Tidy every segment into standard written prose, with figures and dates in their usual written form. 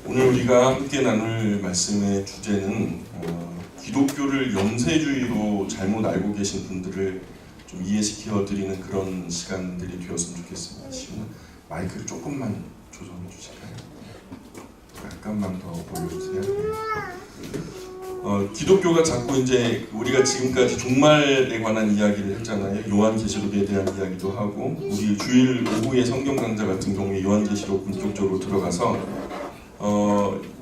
오늘 우리가 함께 나눌 말씀의 주제는 기독교를 염세주의로 잘못 알고 계신 분들을 좀 이해시켜 드리는 그런 시간들이 되었으면 좋겠습니다. 지금 마이크를 조금만 조정해 주실까요? 약간만 더 올려주세요. 기독교가 자꾸 이제 우리가 지금까지 종말에 관한 이야기를 했잖아요. 요한계시록에 대한 이야기도 하고, 우리 주일 오후의 성경 강좌 같은 경우에 요한계시록 본격적으로 들어가서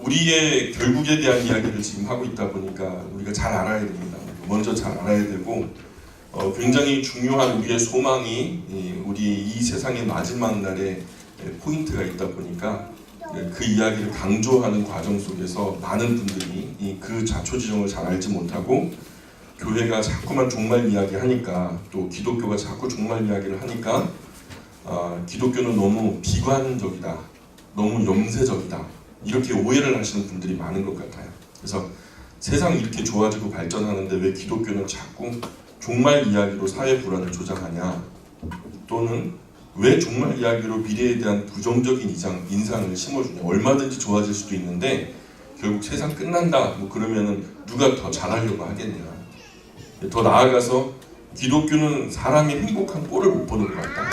우리의 결국에 대한 이야기를 지금 하고 있다 보니까 우리가 잘 알아야 됩니다. 먼저 잘 알아야 되고, 굉장히 중요한 우리의 소망이 우리 이 세상의 마지막 날에 포인트가 있다 보니까 그 이야기를 강조하는 과정 속에서 많은 분들이 그 자초지종을 잘 알지 못하고, 교회가 자꾸만 종말 이야기 하니까, 또 기독교가 자꾸 종말 이야기를 하니까 기독교는 너무 비관적이다, 너무 염세적이다, 이렇게 오해를 하시는 분들이 많은 것 같아요. 그래서 세상이 이렇게 좋아지고 발전하는데 왜 기독교는 자꾸 종말 이야기로 사회 불안을 조장하냐, 또는 왜 종말 이야기로 미래에 대한 부정적인 인상을 심어주냐. 얼마든지 좋아질 수도 있는데 결국 세상 끝난다 뭐 그러면은 누가 더 잘하려고 하겠냐. 더 나아가서 기독교는 사람이 행복한 꼴을 못 보는 것 같다.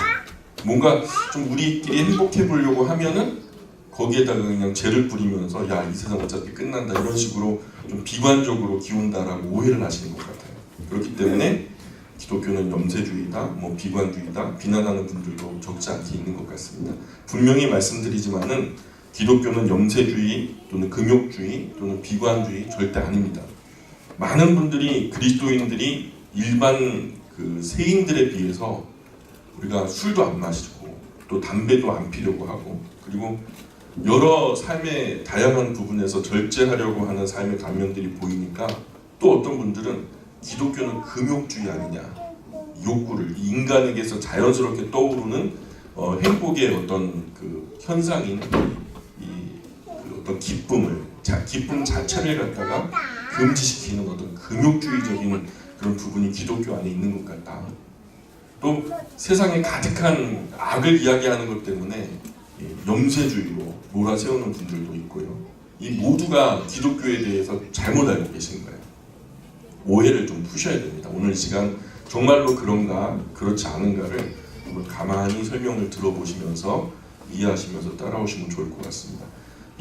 뭔가 좀 우리끼리 행복해 보려고 하면은 거기에다가 그냥 죄를 뿌리면서 야, 이 세상 어차피 끝난다, 이런 식으로 좀 비관적으로 기운다라고 오해를 하시는 것 같아요. 그렇기 때문에 기독교는 염세주의다, 뭐 비관주의다, 비난하는 분들도 적지 않게 있는 것 같습니다. 분명히 말씀드리지만은 기독교는 염세주의 또는 금욕주의 또는 비관주의 절대 아닙니다. 많은 분들이, 그리스도인들이 일반 그 세인들에 비해서 우리가 술도 안 마시고 또 담배도 안 피려고 하고, 그리고 여러 삶의 다양한 부분에서 절제하려고 하는 삶의 단면들이 보이니까, 또 어떤 분들은 기독교는 금욕주의 아니냐, 욕구를, 인간에게서 자연스럽게 떠오르는 행복의 어떤 그 현상인 그 어떤 기쁨 자체를 갖다가 금지시키는 어떤 금욕주의적인 그런 부분이 기독교 안에 있는 것 같다. 또 세상에 가득한 악을 이야기하는 것 때문에 염세주의로 몰아세우는 분들도 있고요. 이 모두가 기독교에 대해서 잘못 알고 계신 거예요. 오해를 좀 푸셔야 됩니다. 오늘 시간 정말로 그런가 그렇지 않은가를 한번 가만히 설명을 들어보시면서 이해하시면서 따라오시면 좋을 것 같습니다.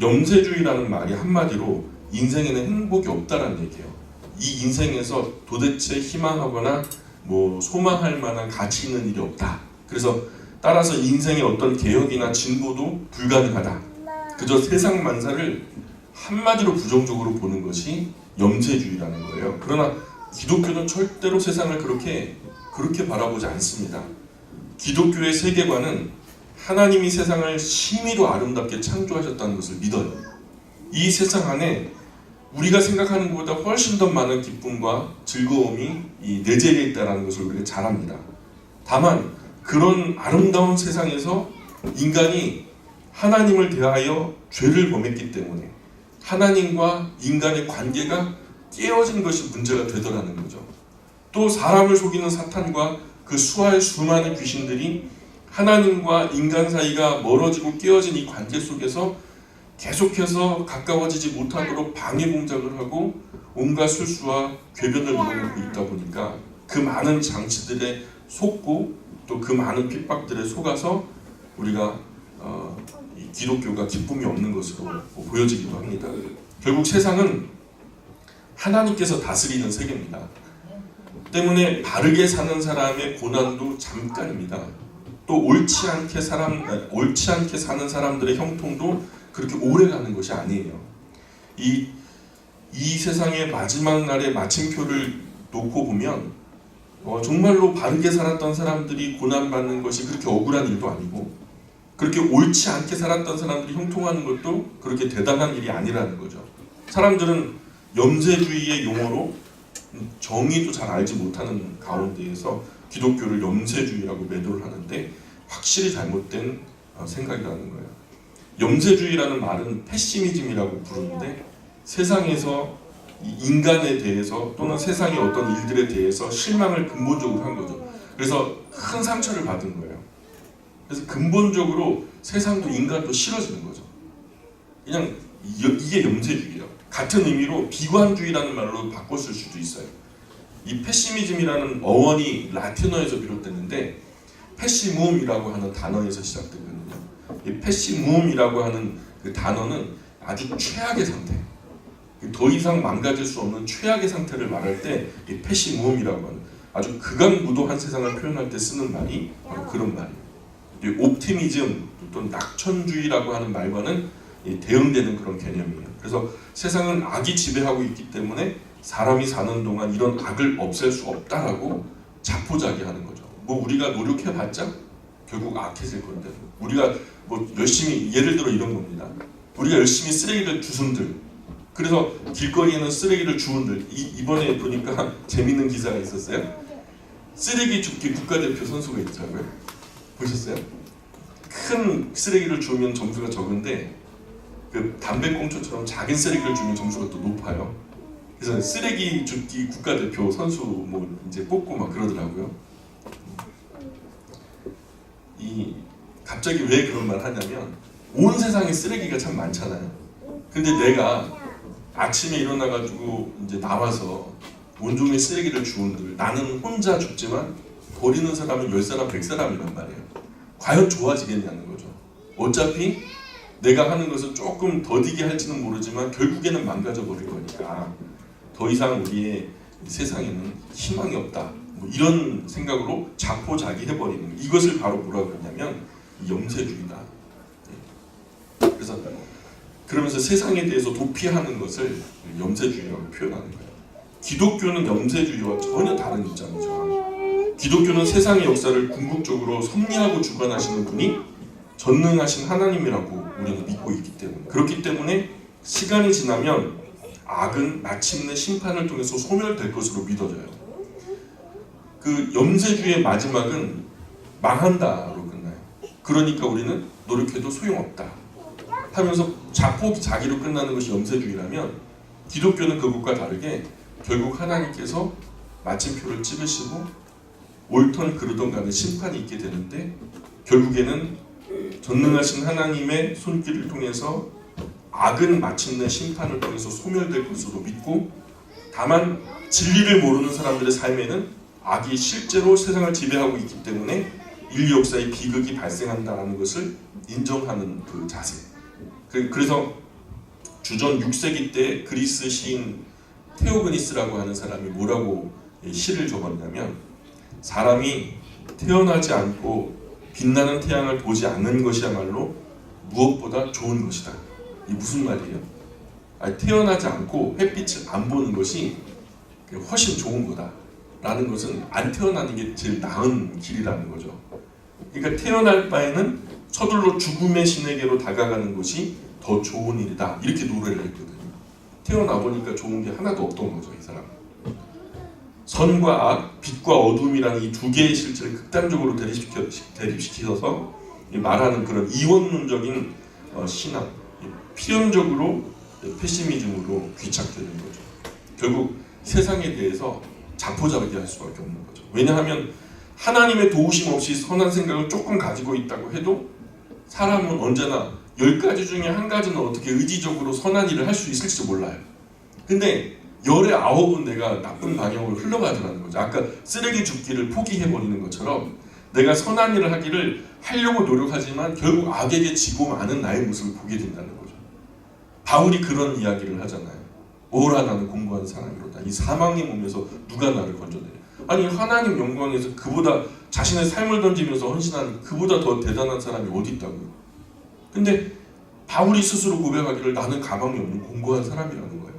염세주의라는 말이 한마디로 인생에는 행복이 없다라는 얘기예요. 이 인생에서 도대체 희망하거나 뭐 소망할 만한 가치 있는 일이 없다. 그래서 따라서 인생의 어떤 개혁이나 진보도 불가능하다. 그저 세상 만사를 한마디로 부정적으로 보는 것이 염세주의라는 거예요. 그러나 기독교는 절대로 세상을 그렇게 바라보지 않습니다. 기독교의 세계관은 하나님이 세상을 심히도 아름답게 창조하셨다는 것을 믿어요. 이 세상 안에 우리가 생각하는 것보다 훨씬 더 많은 기쁨과 즐거움이 내재되어 있다는 것을 우리가 잘 압니다. 다만 그런 아름다운 세상에서 인간이 하나님을 대하여 죄를 범했기 때문에 하나님과 인간의 관계가 깨어진 것이 문제가 되더라는 거죠. 또 사람을 속이는 사탄과 그 수많은 귀신들이 하나님과 인간 사이가 멀어지고 깨어진 이 관계 속에서 계속해서 가까워지지 못하도록 방해 공작을 하고 온갖 술수와 궤변을 이뤄내고 있다 보니까 그 많은 장치들에 속고 또 그 많은 핍박들에 속아서 우리가 이 기독교가 기쁨이 없는 것으로 보여지기도 합니다. 결국 세상은 하나님께서 다스리는 세계입니다. 때문에 바르게 사는 사람의 고난도 잠깐입니다. 또 옳지 않게 사는 사람들의 형통도 그렇게 오래 가는 것이 아니에요. 이 세상의 마지막 날의 마침표를 놓고 보면 정말로 바르게 살았던 사람들이 고난받는 것이 그렇게 억울한 일도 아니고, 그렇게 옳지 않게 살았던 사람들이 형통하는 것도 그렇게 대단한 일이 아니라는 거죠. 사람들은 염세주의의 용어로 정의도 잘 알지 못하는 가운데에서 기독교를 염세주의라고 매도를 하는데 확실히 잘못된 생각이라는 거예요. 염세주의라는 말은 패시미즘이라고 부르는데, 세상에서 인간에 대해서 또는 세상의 어떤 일들에 대해서 실망을 근본적으로 한 거죠. 그래서 큰 상처를 받은 거예요. 그래서 근본적으로 세상도 인간도 싫어지는 거죠. 그냥 이게 염세주의예요. 같은 의미로 비관주의라는 말로 바꿨을 수도 있어요. 이 패시미즘이라는 어원이 라틴어에서 비롯됐는데 패시무음이라고 하는 단어에서 시작되거든요. 이 패시무음이라고 하는 그 단어는 아주 최악의 상태, 더 이상 망가질 수 없는 최악의 상태를 말할 때 이 패시무음이라고 하는 아주 극악무도한 세상을 표현할 때 쓰는 말이 바로 그런 말이에요. 이 옵티미즘 또는 낙천주의라고 하는 말과는 대응되는 그런 개념이에요. 그래서 세상은 악이 지배하고 있기 때문에 사람이 사는 동안 이런 악을 없앨 수 없다라고 자포자기하는 거죠. 뭐 우리가 노력해봤자 결국 악해질 건데, 우리가 뭐 열심히, 예를 들어 이런 겁니다. 우리가 열심히 쓰레기를 주순들, 그래서 길거리에는 쓰레기를 주운들, 이번에 보니까 재밌는 기사가 있었어요. 쓰레기 줍기 국가대표 선수가 있더라고요. 보셨어요? 큰 쓰레기를 주우면 점수가 적은데 그 담배꽁초처럼 작은 쓰레기를 주면 점수가 또 높아요. 그래서 쓰레기 줍기 국가대표 선수 뭐 이제 뽑고 막 그러더라고요. 갑자기 왜 그런 말 하냐면, 온 세상에 쓰레기가 참 많잖아요. 근데 내가 아침에 일어나가지고 이제 나와서 온종일 쓰레기를 주운들, 나는 혼자 줍지만 버리는 사람은 10사람, 100사람이란 말이에요. 과연 좋아지겠냐는 거죠. 어차피 내가 하는 것은 조금 더디게 할지는 모르지만 결국에는 망가져 버릴 거니까 더 이상 우리의 세상에는 희망이 없다, 뭐 이런 생각으로 자포자기해버리는, 이것을 바로 뭐라고 그러냐면 염세주의다. 그래서 그러면서 세상에 대해서 도피하는 것을 염세주의라고 표현하는 거예요. 기독교는 염세주의와 전혀 다른 입장이죠. 기독교는 세상의 역사를 궁극적으로 섭리하고 주관하시는 분이 전능하신 하나님이라고 우리는 믿고 있기 때문에, 그렇기 때문에 시간이 지나면 악은 마침내 심판을 통해서 소멸될 것으로 믿어져요. 그 염세주의의 마지막은 망한다로 끝나요. 그러니까 우리는 노력해도 소용없다 하면서 자포자기로 끝나는 것이 염세주의라면, 기독교는 그것과 다르게 결국 하나님께서 마침표를 찍으시고 옳던 그르던 간에 심판이 있게 되는데, 결국에는 전능하신 하나님의 손길을 통해서 악은 마침내 심판을 통해서 소멸될 것으로 믿고, 다만 진리를 모르는 사람들의 삶에는 악이 실제로 세상을 지배하고 있기 때문에 인류 역사의 비극이 발생한다는 것을 인정하는 그 자세. 그래서 주전 6세기 때 그리스 시인 테오그니스라고 하는 사람이 뭐라고 시를 적었냐면, 사람이 태어나지 않고 빛나는 태양을 보지 않는 것이야말로 무엇보다 좋은 것이다. 이 무슨 말이에요? 태어나지 않고 햇빛을 안 보는 것이 훨씬 좋은 거다 라는 것은, 안 태어나는 게 제일 나은 길이라는 거죠. 그러니까 태어날 바에는 서둘러 죽음의 신에게로 다가가는 것이 더 좋은 일이다, 이렇게 노래를 했거든요. 태어나 보니까 좋은 게 하나도 없던 거죠, 이 사람. 선과 악, 빛과 어둠이라는 이 두 개의 실체를 극단적으로 대립시켜서 말하는 그런 이원론적인 신앙, 필연적으로 패시미즘으로 귀착되는 거죠. 결국 세상에 대해서 자포자기할 수밖에 없는 거죠. 왜냐하면 하나님의 도우심 없이 선한 생각을 조금 가지고 있다고 해도 사람은 언제나 10가지 중에 한 가지는 어떻게 의지적으로 선한 일을 할 수 있을지 몰라요. 근데 열의 9은 내가 나쁜 방향으로 흘러가더라는 거죠. 아까 쓰레기 줍기를 포기해버리는 것처럼 내가 선한 일을 하려고 노력하지만 결국 악에게 지고 마는 나의 모습을 보게 된다는 거죠. 바울이 그런 이야기를 하잖아요. 오라 나는 공고한 사람이로다. 이 사망의 몸에서 누가 나를 건져내냐. 아니 하나님 영광에서 그보다 자신의 삶을 던지면서 헌신하는 그보다 더 대단한 사람이 어디 있다고요. 근데 바울이 스스로 고백하기를 나는 가망이 없는 공고한 사람이라는 거예요.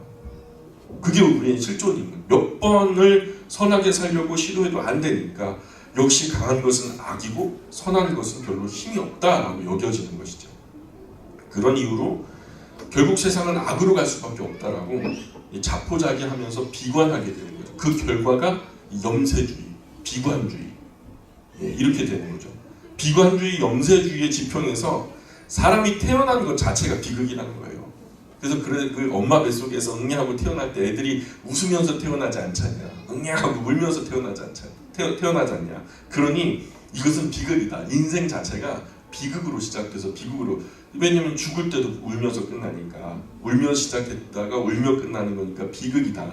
그게 우리의 실존입니다. 몇 번을 선하게 살려고 시도해도 안 되니까 역시 강한 것은 악이고 선한 것은 별로 힘이 없다라고 여겨지는 것이죠. 그런 이유로 결국 세상은 악으로 갈 수밖에 없다라고 자포자기하면서 비관하게 되는 거죠. 그 결과가 염세주의, 비관주의, 이렇게 되는 거죠. 비관주의, 염세주의의 지평에서 사람이 태어나는 것 자체가 비극이라는 거예요. 그래서 그 엄마 뱃속에서 응애하고 태어날 때 애들이 웃으면서 태어나지 않잖냐, 응애하고 울면서 태어나지 않냐. 그러니 이것은 비극이다. 인생 자체가 비극으로 시작돼서 비극으로, 왜냐면 죽을 때도 울면서 끝나니까, 울며 시작했다가 울며 끝나는 거니까 비극이다.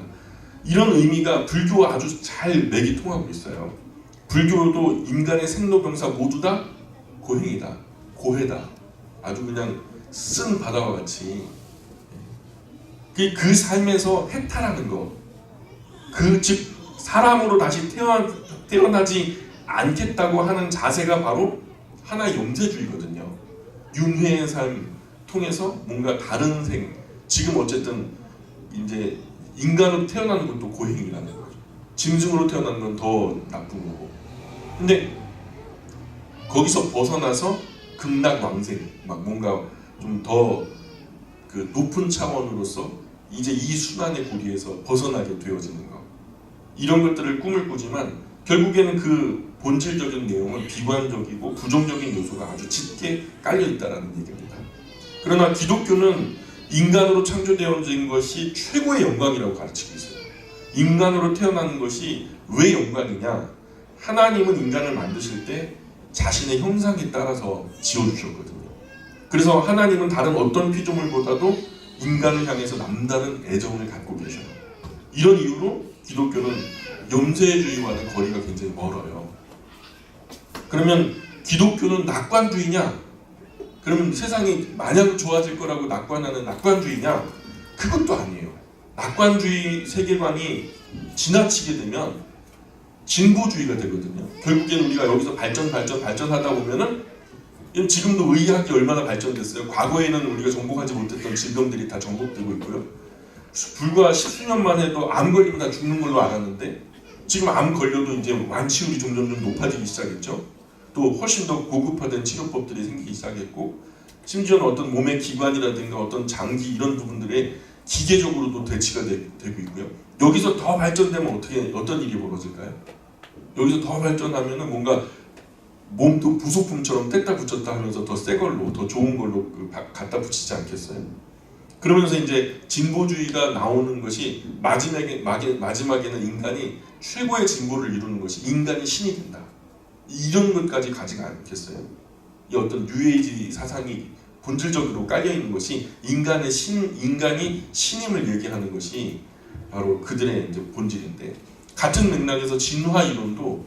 이런 의미가 불교와 아주 잘 맥이 통하고 있어요. 불교도 인간의 생로병사 모두 다 고행이다, 고해다. 아주 그냥 쓴 바다와 같이 그 삶에서 해탈하는 거, 즉 사람으로 다시 태어나지 않겠다고 하는 자세가 바로 하나의 염세주의거든요. 윤회의 삶 통해서 뭔가 다른 지금 어쨌든 이제 인간으로 태어나는 것도 고행이라는 거죠. 짐승으로 태어나는 건 더 나쁜 거고. 근데 거기서 벗어나서 극락왕생, 막 뭔가 좀 더 그 높은 차원으로서 이제 이 순환의 고리에서 벗어나게 되어지는 거, 이런 것들을 꿈을 꾸지만 결국에는 그 본질적인 내용은 비관적이고 부정적인 요소가 아주 짙게 깔려 있다라는 얘기입니다. 그러나 기독교는 인간으로 창조되어진 것이 최고의 영광이라고 가르치고 있어요. 인간으로 태어나는 것이 왜 영광이냐? 하나님은 인간을 만드실 때 자신의 형상에 따라서 지어주셨거든요. 그래서 하나님은 다른 어떤 피조물보다도 인간을 향해서 남다른 애정을 갖고 계셔요. 이런 이유로 기독교는 염세주의와는 거리가 굉장히 멀어요. 그러면 기독교는 낙관주의냐? 그러면 세상이 마냥 좋아질 거라고 낙관하는 낙관주의냐? 그것도 아니에요. 낙관주의 세계관이 지나치게 되면 진보주의가 되거든요. 결국에는 우리가 여기서 발전하다 보면은, 지금도 의학이 얼마나 발전됐어요. 과거에는 우리가 정복하지 못했던 질병들이 다 정복되고 있고요. 불과 10수년만 해도 암 걸리면 다 죽는 걸로 알았는데 지금 암 걸려도 이제 완치율이 점점 높아지기 시작했죠. 또 훨씬 더 고급화된 치료법들이 생기기 시작했고, 심지어는 어떤 몸의 기관이라든가 어떤 장기 이런 부분들에 기계적으로도 대치가 되고 있고요. 여기서 더 발전되면 어떤 일이 벌어질까요? 여기서 더 발전하면은 뭔가 몸도 부속품처럼 뗐다 붙였다 하면서 더 새 걸로, 더 좋은 걸로 갖다 붙이지 않겠어요? 그러면서 이제 진보주의가 나오는 것이 마지막에는 인간이 최고의 진보를 이루는 것이 인간이 신이 된다, 이런 것까지 가지가 않겠어요? 이 어떤 뉴에이지 사상이 본질적으로 깔려 있는 것이 인간이 신임을 얘기하는 것이 바로 그들의 이제 본질인데, 같은 맥락에서 진화 이론도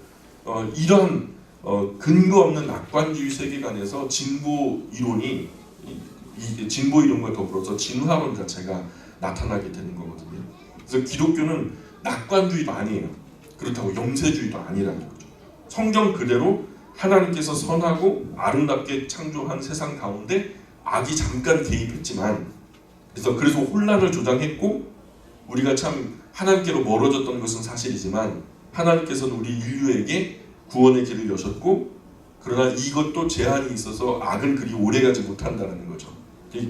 이러한 근거 없는 낙관주의 세계관에서 진보 이론과 더불어서 진화론 자체가 나타나게 되는 거거든요. 그래서 기독교는 낙관주의도 아니에요. 그렇다고 염세주의도 아니라는 거죠. 성경 그대로 하나님께서 선하고 아름답게 창조한 세상 가운데 악이 잠깐 개입했지만, 그래서 혼란을 조장했고 우리가 참 하나님께로 멀어졌던 것은 사실이지만, 하나님께서는 우리 인류에게 구원의 길을 여셨고, 그러나 이것도 제한이 있어서 악은 그리 오래가지 못한다는 거죠.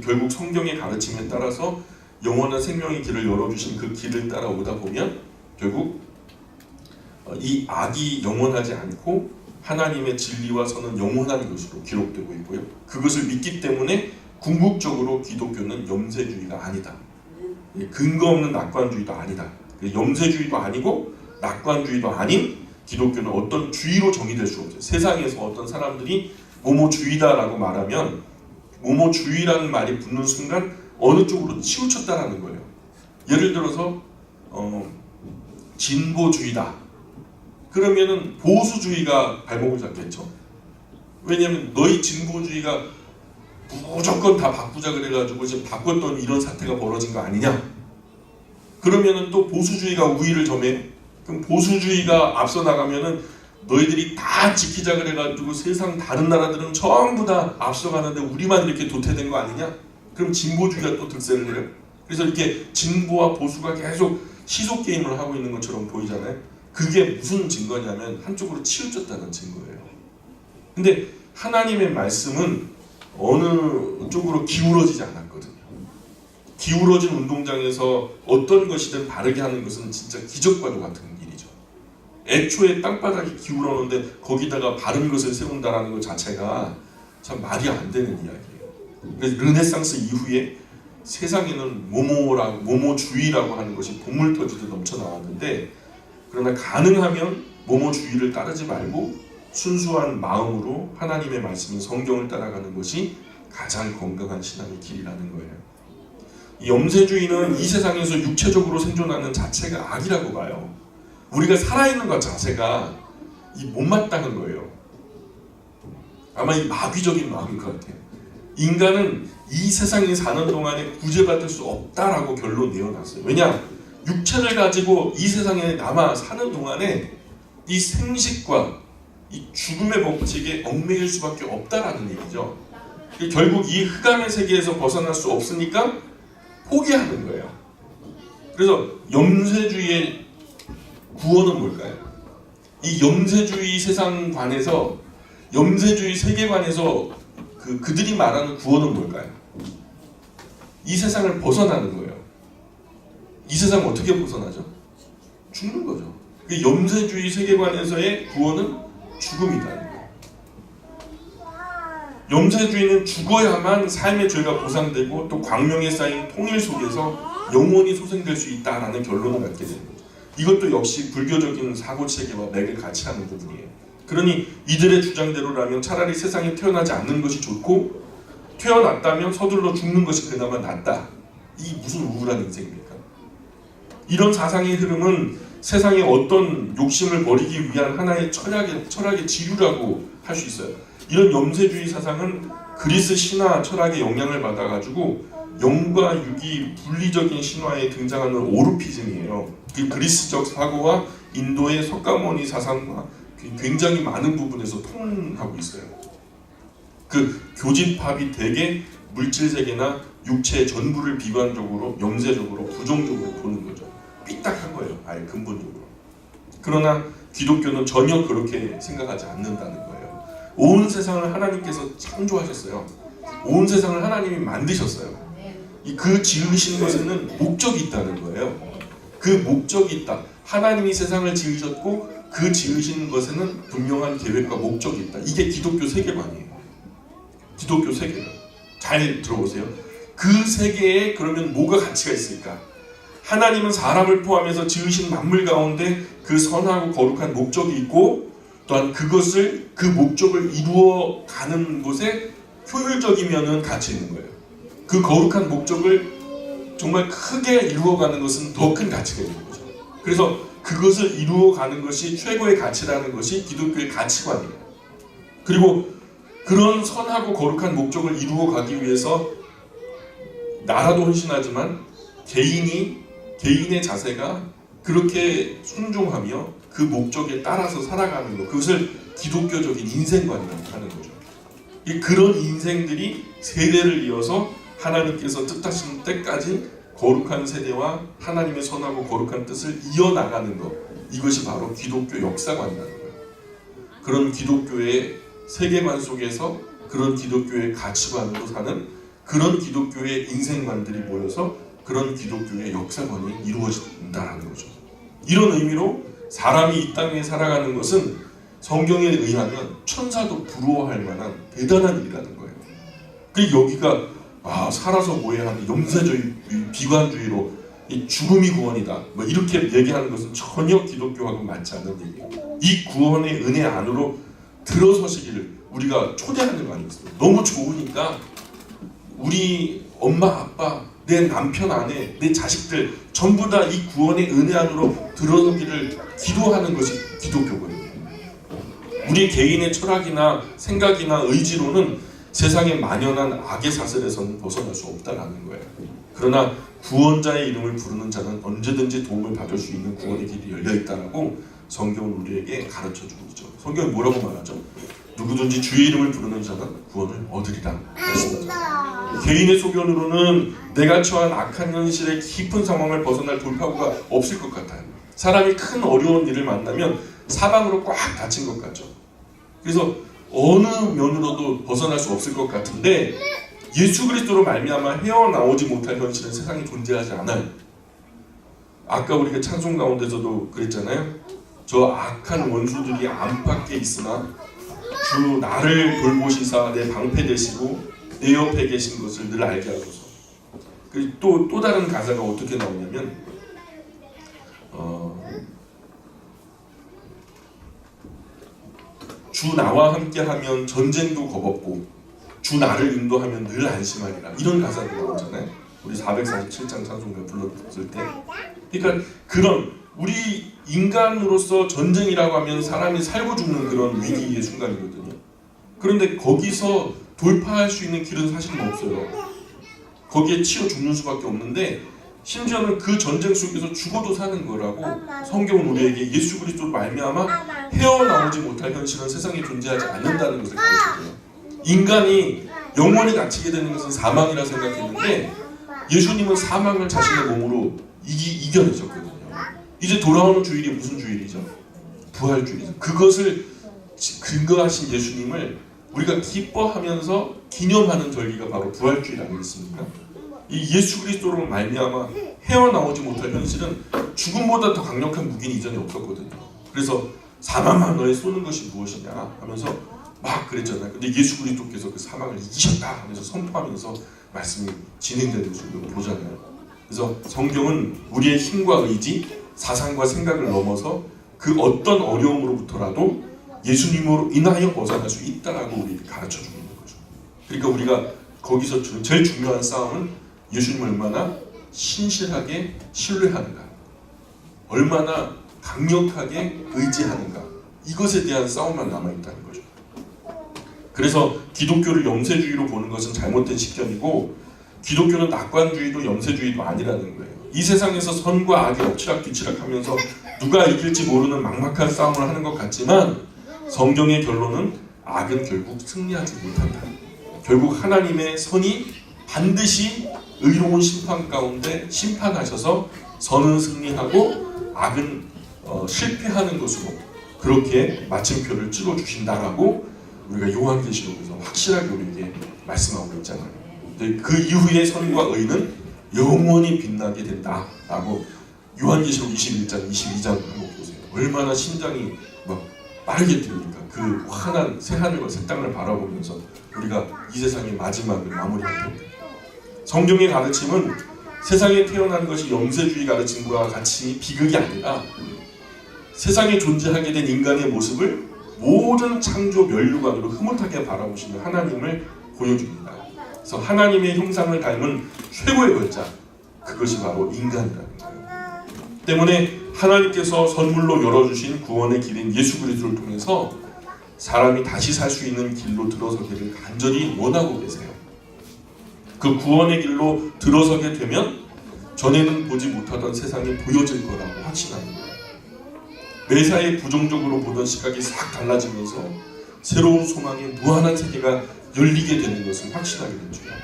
결국 성경의 가르침에 따라서 영원한 생명의 길을 열어주신 그 길을 따라오다 보면 결국 이 악이 영원하지 않고 하나님의 진리와 선은 영원한 것으로 기록되고 있고요. 그것을 믿기 때문에 궁극적으로 기독교는 염세주의가 아니다, 근거 없는 낙관주의도 아니다. 염세주의도 아니고 낙관주의도 아닌 기독교는 어떤 주의로 정의될 수 없어요. 세상에서 어떤 사람들이 뭐뭐주의다라고 말하면 뭐뭐주의라는 말이 붙는 순간 어느 쪽으로 치우쳤다라는 거예요. 예를 들어서 진보주의다 그러면은 보수주의가 발목을 잡겠죠. 왜냐하면 너희 진보주의가 무조건 다 바꾸자 그래가지고 지금 바꿨더니 이런 사태가 벌어진 거 아니냐. 그러면은 또 보수주의가 우위를 점해. 그럼 보수주의가 앞서 나가면은 너희들이 다 지키자 그래가지고 세상 다른 나라들은 전부 다 앞서가는데 우리만 이렇게 도태된 거 아니냐? 그럼 진보주의가 또 득세를 해요. 그래서 이렇게 진보와 보수가 계속 시속 게임을 하고 있는 것처럼 보이잖아요. 그게 무슨 증거냐면 한쪽으로 치우쳤다는 증거예요. 근데 하나님의 말씀은 어느 쪽으로 기울어지지 않았거든요. 기울어진 운동장에서 어떤 것이든 바르게 하는 것은 진짜 기적과도 같은 일이죠. 애초에 땅바닥이 기울었는데 거기다가 바른 것을 세운다는 것 자체가 참 말이 안 되는 이야기예요. 그래서 르네상스 이후에 세상에는 모모주의라고 하는 것이 보물터지듯 넘쳐 나왔는데, 그러나 가능하면 모모주의를 따르지 말고 순수한 마음으로 하나님의 말씀인 성경을 따라가는 것이 가장 건강한 신앙의 길이라는 거예요. 이 염세주의는 이 세상에서 육체적으로 생존하는 자체가 악이라고 봐요. 우리가 살아있는 것 자체가 이 못마땅한 거예요. 아마 이 마귀적인 마음인 것 같아요. 인간은 이 세상에 사는 동안에 구제받을 수 없다라고 결론 내어놨어요. 왜냐? 육체를 가지고 이 세상에 남아 사는 동안에 이 생식과 이 죽음의 법칙에 얽매일 수밖에 없다라는 얘기죠. 결국 이 흑암의 세계에서 벗어날 수 없으니까 포기하는 거예요. 그래서 염세주의의 구원은 뭘까요? 이 염세주의 세상관에서, 염세주의 세계관에서 그들이 말하는 구원은 뭘까요? 이 세상을 벗어나는 거예요. 이 세상을 어떻게 벗어나죠? 죽는 거죠. 그 염세주의 세계관에서의 구원은 죽음이다. 염세주의는 죽어야만 삶의 죄가 보상되고 또 광명에 쌓인 통일 속에서 영원히 소생될 수 있다라는 결론을 갖게 되는 거죠. 이것도 역시 불교적인 사고체계와 맥을 같이 하는 부분이에요. 그러니 이들의 주장대로라면 차라리 세상에 태어나지 않는 것이 좋고 태어났다면 서둘러 죽는 것이 그나마 낫다. 이 무슨 우울한 인생입니까? 이런 사상의 흐름은 세상의 어떤 욕심을 버리기 위한 하나의 철학의 지류라고 할 수 있어요. 이런 염세주의 사상은 그리스 신화 철학의 영향을 받아가지고 영과 육이 분리적인 신화에 등장하는 오르피즘이에요. 그 그리스적 사고와 인도의 석가모니 사상과 굉장히 많은 부분에서 통하고 있어요. 그 교집합이 대개 물질 세계나 육체의 전부를 비관적으로, 염세적으로, 부정적으로 보는 거죠. 삐딱한 거예요. 아예 근본적으로. 그러나 기독교는 전혀 그렇게 생각하지 않는다는 거예요. 온 세상을 하나님께서 창조하셨어요. 온 세상을 하나님이 만드셨어요. 그 지으신 것에는 목적이 있다는 거예요. 그 목적이 있다. 하나님이 세상을 지으셨고 그 지으신 것에는 분명한 계획과 목적이 있다. 이게 기독교 세계관이에요. 기독교 세계관. 잘 들어보세요. 그 세계에 그러면 뭐가 가치가 있을까? 하나님은 사람을 포함해서 지으신 만물 가운데 그 선하고 거룩한 목적이 있고 또한 그것을, 그 목적을 이루어가는 곳에 효율적이면은 가치 있는 거예요. 그 거룩한 목적을 정말 크게 이루어가는 것은 더 큰 가치가 있는 거죠. 그래서 그것을 이루어가는 것이 최고의 가치라는 것이 기독교의 가치관이에요. 그리고 그런 선하고 거룩한 목적을 이루어가기 위해서 나라도 헌신하지만 개인의 자세가 그렇게 순종하며 그 목적에 따라서 살아가는 것, 그것을 기독교적인 인생관이라고 하는 거죠. 그런 인생들이 세대를 이어서 하나님께서 뜻하신 때까지 거룩한 세대와 하나님의 선하고 거룩한 뜻을 이어나가는 것, 이것이 바로 기독교 역사관이라는 거예요. 그런 기독교의 세계관 속에서 그런 기독교의 가치관으로 사는 그런 기독교의 인생관들이 모여서 그런 기독교의 역사관이 이루어진다는 거죠. 이런 의미로 사람이 이 땅에 살아가는 것은 성경에 의하면 천사도 부러워할 만한 대단한 일이라는 거예요. 그리고 여기가 살아서 뭐해야 하는 염세주의, 비관주의로 이 죽음이 구원이다 뭐 이렇게 얘기하는 것은 전혀 기독교하고 맞지 않는 얘기예요. 이 구원의 은혜 안으로 들어서시기를 우리가 초대하는 거 아니겠습니까? 너무 좋으니까 우리 엄마, 아빠, 내 남편, 아내, 내 자식들 전부 다 이 구원의 은혜 안으로 들어서기를 기도하는 것이 기독교거든요. 우리 개인의 철학이나 생각이나 의지로는 세상에 만연한 악의 사슬에서는 벗어날 수 없다라는 거예요. 그러나 구원자의 이름을 부르는 자는 언제든지 도움을 받을 수 있는 구원의 길이 열려있다라고 성경은 우리에게 가르쳐주고 있죠. 성경이 뭐라고 말하죠? 누구든지 주의 이름을 부르는 자는 구원을 얻으리라 했습니다. 개인의 소견으로는 내가 처한 악한 현실의 깊은 상황을 벗어날 돌파구가 없을 것 같아요. 사람이 큰 어려운 일을 만나면 사방으로 꽉 닫힌 것 같죠. 그래서 어느 면으로도 벗어날 수 없을 것 같은데 예수 그리스도로 말미암아 헤어나오지 못할 현실은 세상에 존재하지 않아요. 아까 우리가 찬송 가운데서도 그랬잖아요. 저 악한 원수들이 안팎에 있으나 주 나를 돌보시사 내 방패 되시고 내 옆에 계신 것을 늘 알게 하소서. 또 다른 가사가 어떻게 나오냐면 주 주 나와 함께하면 전쟁도 겁없고 주 나를 인도하면 늘 안심하리라. 이런 가사가 나오잖아요. 우리 447장 찬송가 불렀을 때. 그러니까 그런 우리 인간으로서 전쟁이라고 하면 사람이 살고 죽는 그런 위기의 순간이거든요. 그런데 거기서 돌파할 수 있는 길은 사실은 없어요. 거기에 치여 죽는 수밖에 없는데 심지어는 그 전쟁 속에서 죽어도 사는 거라고 성경은 우리에게 예수 그리스도로 말미암아 헤어나오지 못할 현실은 세상에 존재하지 않는다는 것을 가르쳐줘요. 인간이 영원히 갇히게 되는 것은 사망이라 생각했는데 예수님은 사망을 자신의 몸으로 이겨내셨거든요. 이제 돌아오는 주일이 무슨 주일이죠? 부활주일이죠. 그것을 근거하신 예수님을 우리가 기뻐하면서 기념하는 절기가 바로 부활주일 아니겠습니까? 이 예수 그리스도로 말미암아 헤어나오지 못할 현실은 죽음보다 더 강력한 무기는 이전에 없었거든요. 그래서 사망아 너의 쏘는 것이 무엇이냐 하면서 막 그랬잖아요. 근데 예수 그리스도께서 그 사망을 이기셨다 하면서 선포하면서 말씀이 진행되는 것을 보잖아요. 그래서 성경은 우리의 힘과 의지, 사상과 생각을 넘어서 그 어떤 어려움으로부터라도 예수님으로 인하여 벗어날 수 있다라고 우리에게 가르쳐 주는 거죠. 그러니까 우리가 거기서 제일 중요한 싸움은 예수님을 얼마나 신실하게 신뢰하는가, 얼마나 강력하게 의지하는가, 이것에 대한 싸움만 남아있다는 거죠. 그래서 기독교를 염세주의로 보는 것은 잘못된 식견이고 기독교는 낙관주의도 염세주의도 아니라는 거예요. 이 세상에서 선과 악이 엎치락뒤치락하면서 누가 이길지 모르는 막막한 싸움을 하는 것 같지만 성경의 결론은 악은 결국 승리하지 못한다. 결국 하나님의 선이 반드시 의로운 심판 가운데 심판하셔서 선은 승리하고 악은 실패하는 것으로 그렇게 마침표를 찍어주신다라고 우리가 요한계시록에서 확실하게 우리에게 말씀하고 있잖아요. 그 이후의 선과 의는 영원히 빛나게 된다라고 요한계시록 21장, 22장 한번 보세요. 얼마나 심장이 막 빠르게 뛰니까 그 환한 새하늘과 새 땅을 바라보면서 우리가 이 세상의 마지막을 마무리할 텐데 성경의 가르침은 세상에 태어난 것이 염세주의 가르침과 같이 비극이 아니라 세상에 존재하게 된 인간의 모습을 모든 창조 면류관으로 흐뭇하게 바라보시는 하나님을 보여줍니다. 그래서 하나님의 형상을 닮은 최고의 걸작, 그것이 바로 인간이라는 거예요. 때문에 하나님께서 선물로 열어주신 구원의 길인 예수 그리스도를 통해서 사람이 다시 살 수 있는 길로 들어서기를 간절히 원하고 계세요. 그 구원의 길로 들어서게 되면 전에는 보지 못하던 세상이 보여질 거라고 확신하는 거예요. 매사에 부정적으로 보던 시각이 싹 달라지면서 새로운 소망의 무한한 세계가 열리게 되는 것을 확신하게 된 줄입니다.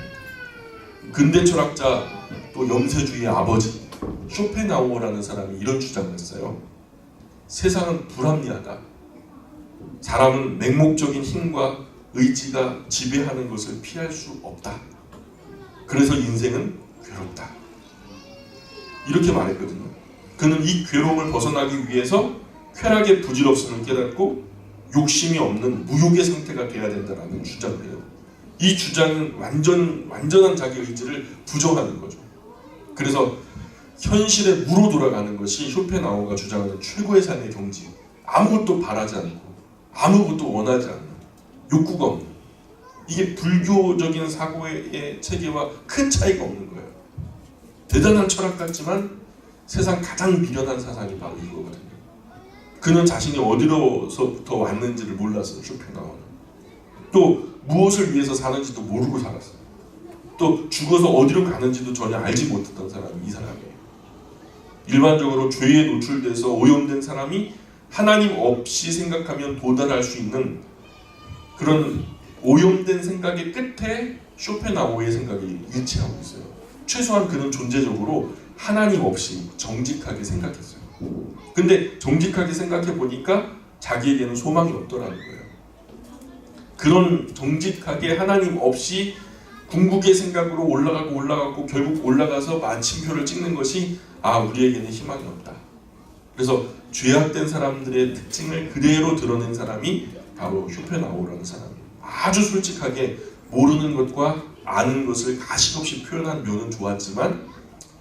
근대 철학자 또 염세주의의 아버지 쇼펜하우어라는 사람이 이런 주장을 했어요. 세상은 불합리하다. 사람은 맹목적인 힘과 의지가 지배하는 것을 피할 수 없다. 그래서 인생은 괴롭다. 이렇게 말했거든요. 그는 이 괴로움을 벗어나기 위해서 쾌락의 부질없음을 깨닫고 욕심이 없는 무욕의 상태가 돼야 된다는 주장을 해요. 이 주장은 완전한 자기 의지를 부정하는 거죠. 그래서 현실에 무로 돌아가는 것이 쇼펜하우어가 주장하는 최고의 삶의 경지. 아무것도 바라지 않고 아무것도 원하지 않는 욕구가 없는, 이게 불교적인 사고의 체계와 큰 차이가 없는 거예요. 대단한 철학 같지만 세상 가장 미련한 사상이 바로 이거거든요. 그는 자신이 어디로서부터 왔는지를 몰랐어요. 쇼펜하우어는. 또 무엇을 위해서 사는지도 모르고 살았어요. 또 죽어서 어디로 가는지도 전혀 알지 못했던 사람이 이 사람이에요. 일반적으로 죄에 노출돼서 오염된 사람이 하나님 없이 생각하면 도달할 수 있는 그런 오염된 생각의 끝에 쇼펜하우어의 생각이 일치하고 있어요. 최소한 그는 존재적으로 하나님 없이 정직하게 생각했어요. 근데 정직하게 생각해 보니까 자기에게는 소망이 없더라는 거예요. 그런 정직하게 하나님 없이 궁극의 생각으로 올라가고 결국 올라가서 마침표를 찍는 것이 우리에게는 희망이 없다. 그래서 죄악된 사람들의 특징을 그대로 드러낸 사람이 바로 쇼펜하우어라는 사람이에요. 아주 솔직하게 모르는 것과 아는 것을 가식없이 표현한 묘는 좋았지만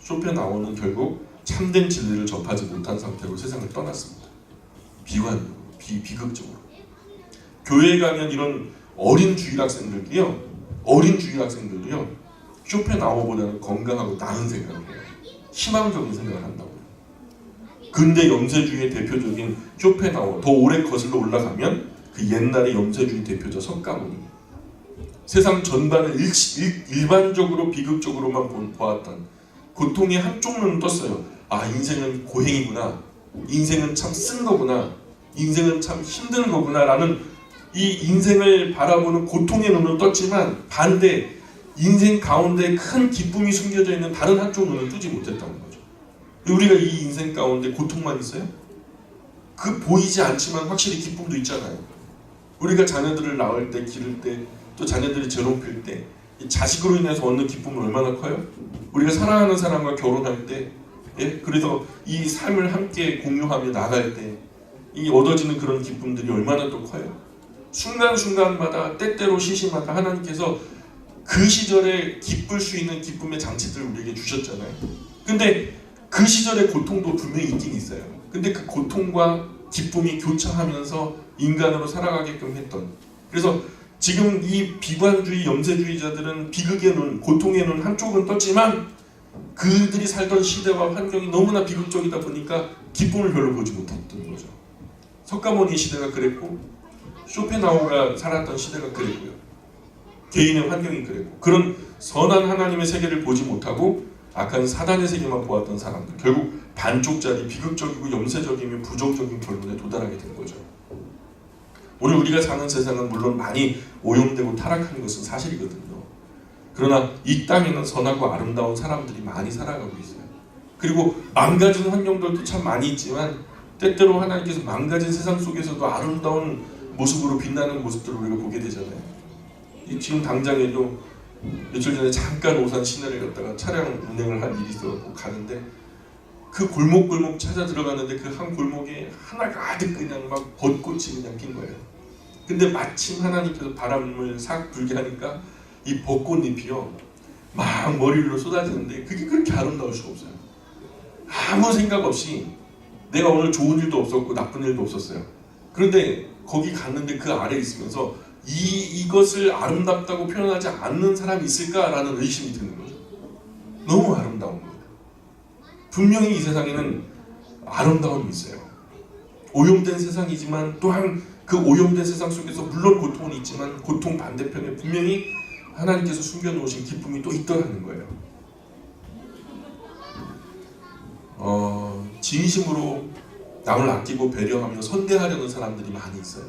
쇼펜하우어는 결국 참된 진리를 접하지 못한 상태로 세상을 떠났습니다. 비극적으로. 교회에 가면 이런 어린 주일학생들도요 쇼펜하우어보다는 건강하고 나은 생각을 해요. 희망적인 생각을 한다고요. 근대 염세주의의 대표적인 쇼펜하우어, 더 오래 거슬러 올라가면 그 옛날의 염세주의 대표자 석가모니, 세상 전반을 일반적으로 비극적으로만 보았던 고통의 한쪽 눈을 떴어요. 아, 인생은 고행이구나, 인생은 참 쓴 거구나, 인생은 참 힘든 거구나 라는 이 인생을 바라보는 고통의 눈을 떴지만, 반대 인생 가운데 큰 기쁨이 숨겨져 있는 다른 한쪽 눈을 뜨지 못했다는 거죠. 우리가 이 인생 가운데 고통만 있어요? 그 보이지 않지만 확실히 기쁨도 있잖아요. 우리가 자녀들을 낳을 때, 기를 때, 또 자녀들이 괴롭힐 때 자식으로 인해서 얻는 기쁨은 얼마나 커요? 우리가 사랑하는 사람과 결혼할 때, 그래서 이 삶을 함께 공유하며 나갈 때 이 얻어지는 그런 기쁨들이 얼마나 또 커요? 순간순간마다, 때때로 시시마다 하나님께서 그 시절에 기쁠 수 있는 기쁨의 장치들을 우리에게 주셨잖아요. 근데 그 시절의 고통도 분명히 있긴 있어요. 근데 그 고통과 기쁨이 교차하면서 인간으로 살아가게끔 했던, 그래서 지금 이 비관주의 염세주의자들은 비극의 눈, 고통의 눈 한쪽은 떴지만 그들이 살던 시대와 환경이 너무나 비극적이다 보니까 기쁨을 별로 보지 못했던 거죠. 석가모니 시대가 그랬고, 쇼펜하우어가 살았던 시대가 그랬고요. 개인의 환경이 그랬고, 그런 선한 하나님의 세계를 보지 못하고 악한 사단의 세계만 보았던 사람들, 결국 반쪽짜리 비극적이고 염세적이며 부정적인 결론에 도달하게 된 거죠. 오늘 우리가 사는 세상은 물론 많이 오염되고 타락하는 것은 사실이거든요. 그러나 이 땅에는 선하고 아름다운 사람들이 많이 살아가고 있어요. 그리고 망가진 환경들도 참 많이 있지만 때때로 하나님께서 망가진 세상 속에서도 아름다운 모습으로 빛나는 모습들을 우리가 보게 되잖아요. 지금 당장에도 며칠 전에 잠깐 오산 시내를 갔다가 차량 운행을 할 일이 있어서 가는데, 그 골목 찾아 들어가는데 그 한 골목에 하나 가득 그냥 막 벚꽃이 그냥 핀 거예요. 근데 마침 하나님께서 바람을 싹 불게 하니까 이 벚꽃잎이요 막 머리 위로 쏟아지는데 그게 그렇게 아름다울 수가 없어요. 아무 생각 없이, 내가 오늘 좋은 일도 없었고 나쁜 일도 없었어요. 그런데 거기 갔는데 그 아래에 있으면서 이것을 아름답다고 표현하지 않는 사람이 있을까라는 의심이 드는 거죠. 너무 아름다운 거예요. 분명히 이 세상에는 아름다움이 있어요. 오염된 세상이지만 또한 그 오염된 세상 속에서 물론 고통은 있지만 고통 반대편에 분명히 하나님께서 숨겨놓으신 기쁨이 또 있더라는 거예요. 진심으로 남을 아끼고 배려하며 선대하려는 사람들이 많이 있어요.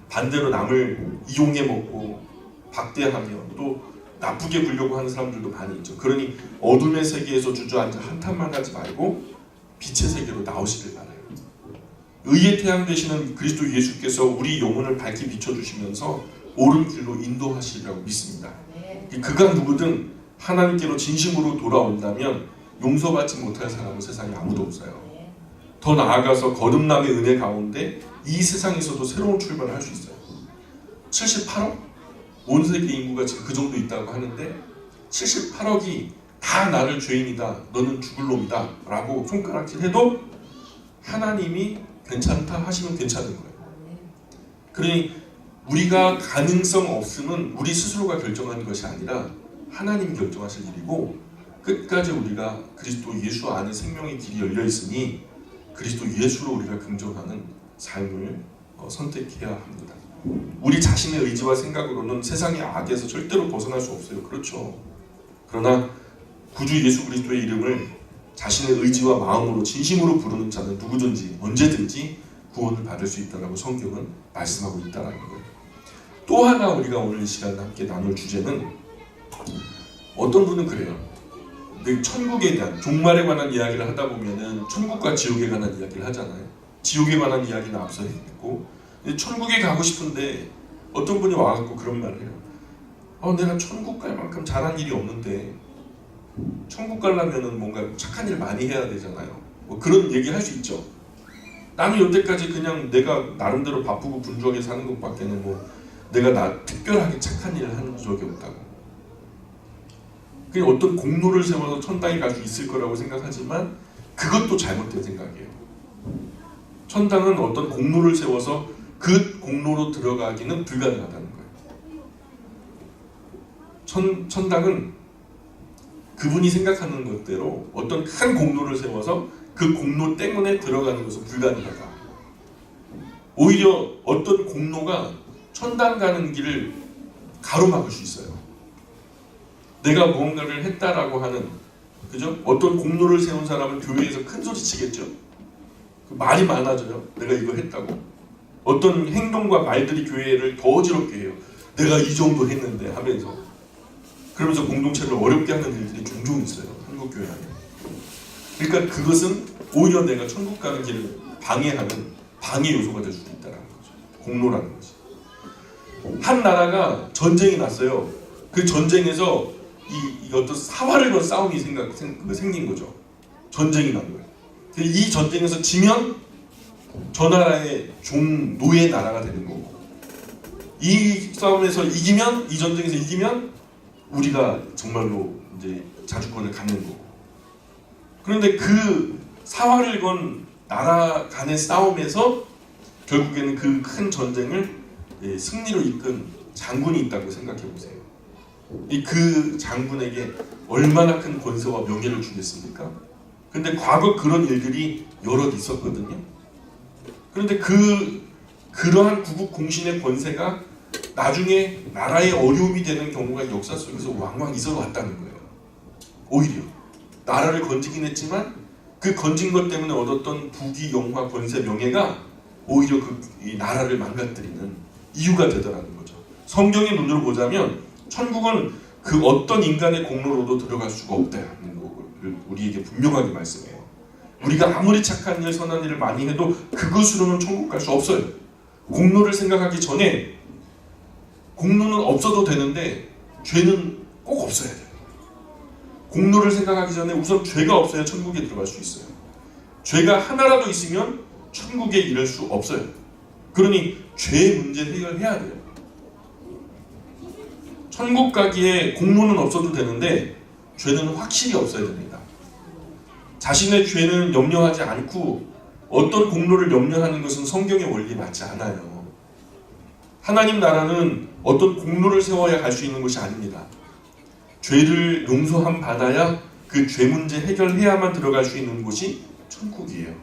반대로 남을 이용해 먹고 박대하며 또 나쁘게 굴려고 하는 사람들도 많이 있죠. 그러니 어둠의 세계에서 주저앉아 한탄만 하지 말고 빛의 세계로 나오시길 바라요. 의의 태양 되시는 그리스도 예수께서 우리 영혼을 밝히 비춰주시면서 옳은 길로 인도하시리라고 믿습니다. 그가 누구든 하나님께로 진심으로 돌아온다면 용서받지 못할 사람은 세상에 아무도 없어요. 더 나아가서 거듭남의 은혜 가운데 이 세상에서도 새로운 출발을 할 수 있어요. 78억? 온 세계 인구가 지금 그 정도 있다고 하는데 78억이 다 나를 죄인이다, 너는 죽을 놈이다 라고 손가락질해도 하나님이 괜찮다 하시면 괜찮은 거예요. 그러니 우리가 가능성 없음은 우리 스스로가 결정하는 것이 아니라 하나님이 결정하실 일이고, 끝까지 우리가 그리스도 예수 안에 생명의 길이 열려 있으니 그리스도 예수로 우리가 긍정하는 삶을 선택해야 합니다. 우리 자신의 의지와 생각으로는 세상의 악에서 절대로 벗어날 수 없어요. 그렇죠. 그러나 구주 예수 그리스도의 이름을 자신의 의지와 마음으로 진심으로 부르는 자는 누구든지 언제든지 구원을 받을 수 있다고 성경은 말씀하고 있다는 거예요. 또 하나 우리가 오늘 이 시간 함께 나눌 주제는, 어떤 분은 그래요. 천국에 대한, 종말에 관한 이야기를 하다 보면은 천국과 지옥에 관한 이야기를 하잖아요. 지옥에 관한 이야기는 앞서 했고, 천국에 가고 싶은데 어떤 분이 와갖고 그런 말을 해요. 내가 천국 갈 만큼 잘한 일이 없는데 천국 가려면은 뭔가 착한 일 많이 해야 되잖아요. 뭐 그런 얘기 할 수 있죠. 나는 여태까지 그냥 내가 나름대로 바쁘고 분주하게 사는 것밖에는 뭐 내가 특별하게 착한 일을 하는 적이 없다고. 그게 어떤 공로를 세워서 천당에 갈 수 있을 거라고 생각하지만 그것도 잘못된 생각이에요. 천당은 어떤 공로를 세워서 그 공로로 들어가기는 불가능하다는 거예요. 천당은 그분이 생각하는 것대로 어떤 큰 공로를 세워서 그 공로 때문에 들어가는 것은 불가능하다. 오히려 어떤 공로가 천당 가는 길을 가로막을 수 있어요. 내가 무언가를 했다라고 하는, 그죠? 어떤 공로를 세운 사람은 교회에서 큰 소리 치겠죠. 말이 많아져요. 내가 이거 했다고. 어떤 행동과 말들이 교회를 더 어지럽게 해요. 내가 이 정도 했는데 하면서. 그러면서 공동체를 어렵게 하는 일들이 종종 있어요. 한국 교회 안에. 그러니까 그것은 오히려 내가 천국 가는 길을 방해하는 방해 요소가 될 수도 있다는 거죠. 공로라는 거지. 한 나라가 전쟁이 났어요. 그 전쟁에서 이 어떤 사활을 건 싸움이 생긴 거죠. 전쟁이 난 거예요. 이 전쟁에서 지면 저 나라의 노예 나라가 되는 거고, 이 싸움에서 이기면, 이 전쟁에서 이기면 우리가 정말로 이제 자주권을 갖는 거고. 그런데 그 사활을 건 나라 간의 싸움에서 결국에는 그 큰 전쟁을 승리로 이끈 장군이 있다고 생각해 보세요. 그 장군에게 얼마나 큰 권세와 명예를 주겠습니까? 근데 과거 그런 일들이 여럿 있었거든요. 그런데 그러한 구국 공신의 권세가 나중에 나라의 어려움이 되는 경우가 역사 속에서 왕왕 있어 왔다는 거예요. 오히려 나라를 건지긴 했지만 그 건진 것 때문에 얻었던 부귀, 영화, 권세, 명예가 오히려 이 나라를 망가뜨리는 이유가 되더라는 거죠. 성경의 눈으로 보자면 천국은 그 어떤 인간의 공로로도 들어갈 수가 없다는 것을 우리에게 분명하게 말씀해요. 우리가 아무리 착한 일, 선한 일을 많이 해도 그것으로는 천국 갈 수 없어요. 공로를 생각하기 전에 공로는 없어도 되는데 죄는 꼭 없어야 돼요. 공로를 생각하기 전에 우선 죄가 없어야 천국에 들어갈 수 있어요. 죄가 하나라도 있으면 천국에 이를 수 없어요. 그러니 죄의 문제 해결해야 돼요. 천국 가기에 공로는 없어도 되는데 죄는 확실히 없어야 됩니다. 자신의 죄는 염려하지 않고 어떤 공로를 염려하는 것은 성경의 원리에 맞지 않아요. 하나님 나라는 어떤 공로를 세워야 갈 수 있는 것이 아닙니다. 죄를 용서함 받아야 그 죄 문제 해결해야만 들어갈 수 있는 곳이 천국이에요.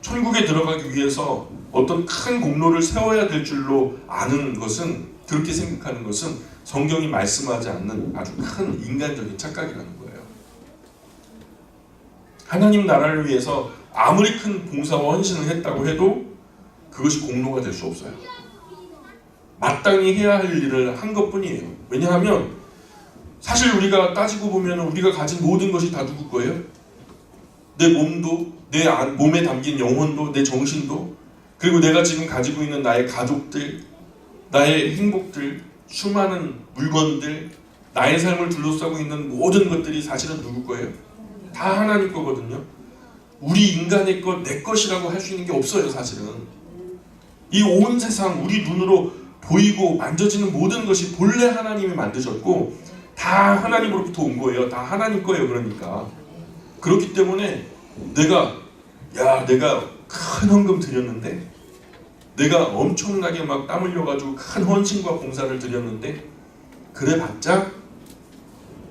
천국에 들어가기 위해서 어떤 큰 공로를 세워야 될 줄로 아는 것은, 그렇게 생각하는 것은 성경이 말씀하지 않는 아주 큰 인간적인 착각이라는 거예요. 하나님 나라를 위해서 아무리 큰 봉사와 헌신을 했다고 해도 그것이 공로가 될 수 없어요. 마땅히 해야 할 일을 한 것뿐이에요. 왜냐하면 사실 우리가 따지고 보면 우리가 가진 모든 것이 다 누구 거예요? 내 몸도, 내 몸에 담긴 영혼도, 내 정신도, 그리고 내가 지금 가지고 있는 나의 가족들, 나의 행복들, 수많은 물건들, 나의 삶을 둘러싸고 있는 모든 것들이 사실은 누구 거예요? 다 하나님 거거든요. 우리 인간의 것, 내 것이라고 할 수 있는 게 없어요. 사실은 이 온 세상, 우리 눈으로 보이고 만져지는 모든 것이 본래 하나님이 만드셨고 다 하나님으로부터 온 거예요. 다 하나님 거예요. 그러니까 그렇기 때문에 내가 큰 헌금 드렸는데, 내가 엄청나게 막 땀 흘려가지고 큰 헌신과 봉사를 드렸는데 그래봤자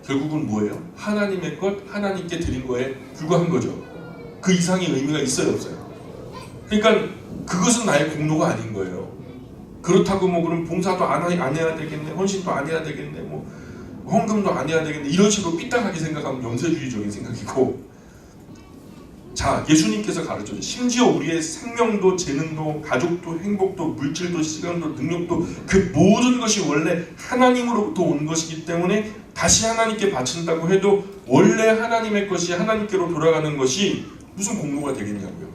결국은 뭐예요? 하나님의 것, 하나님께 드린 거에 불과한 거죠. 그 이상의 의미가 있어요, 없어요? 그러니까 그것은 나의 공로가 아닌 거예요. 그렇다고 뭐 그럼 봉사도 안 해야 되겠네, 헌신도 안 해야 되겠네, 뭐 헌금도 안 해야 되겠네, 이런 식으로 삐딱하게 생각하면 영세주의적인 생각이고, 자, 예수님께서 가르쳐줘. 심지어 우리의 생명도, 재능도, 가족도, 행복도, 물질도, 시간도, 능력도, 그 모든 것이 원래 하나님으로부터 온 것이기 때문에 다시 하나님께 바친다고 해도 원래 하나님의 것이 하나님께로 돌아가는 것이 무슨 공로가 되겠냐고요.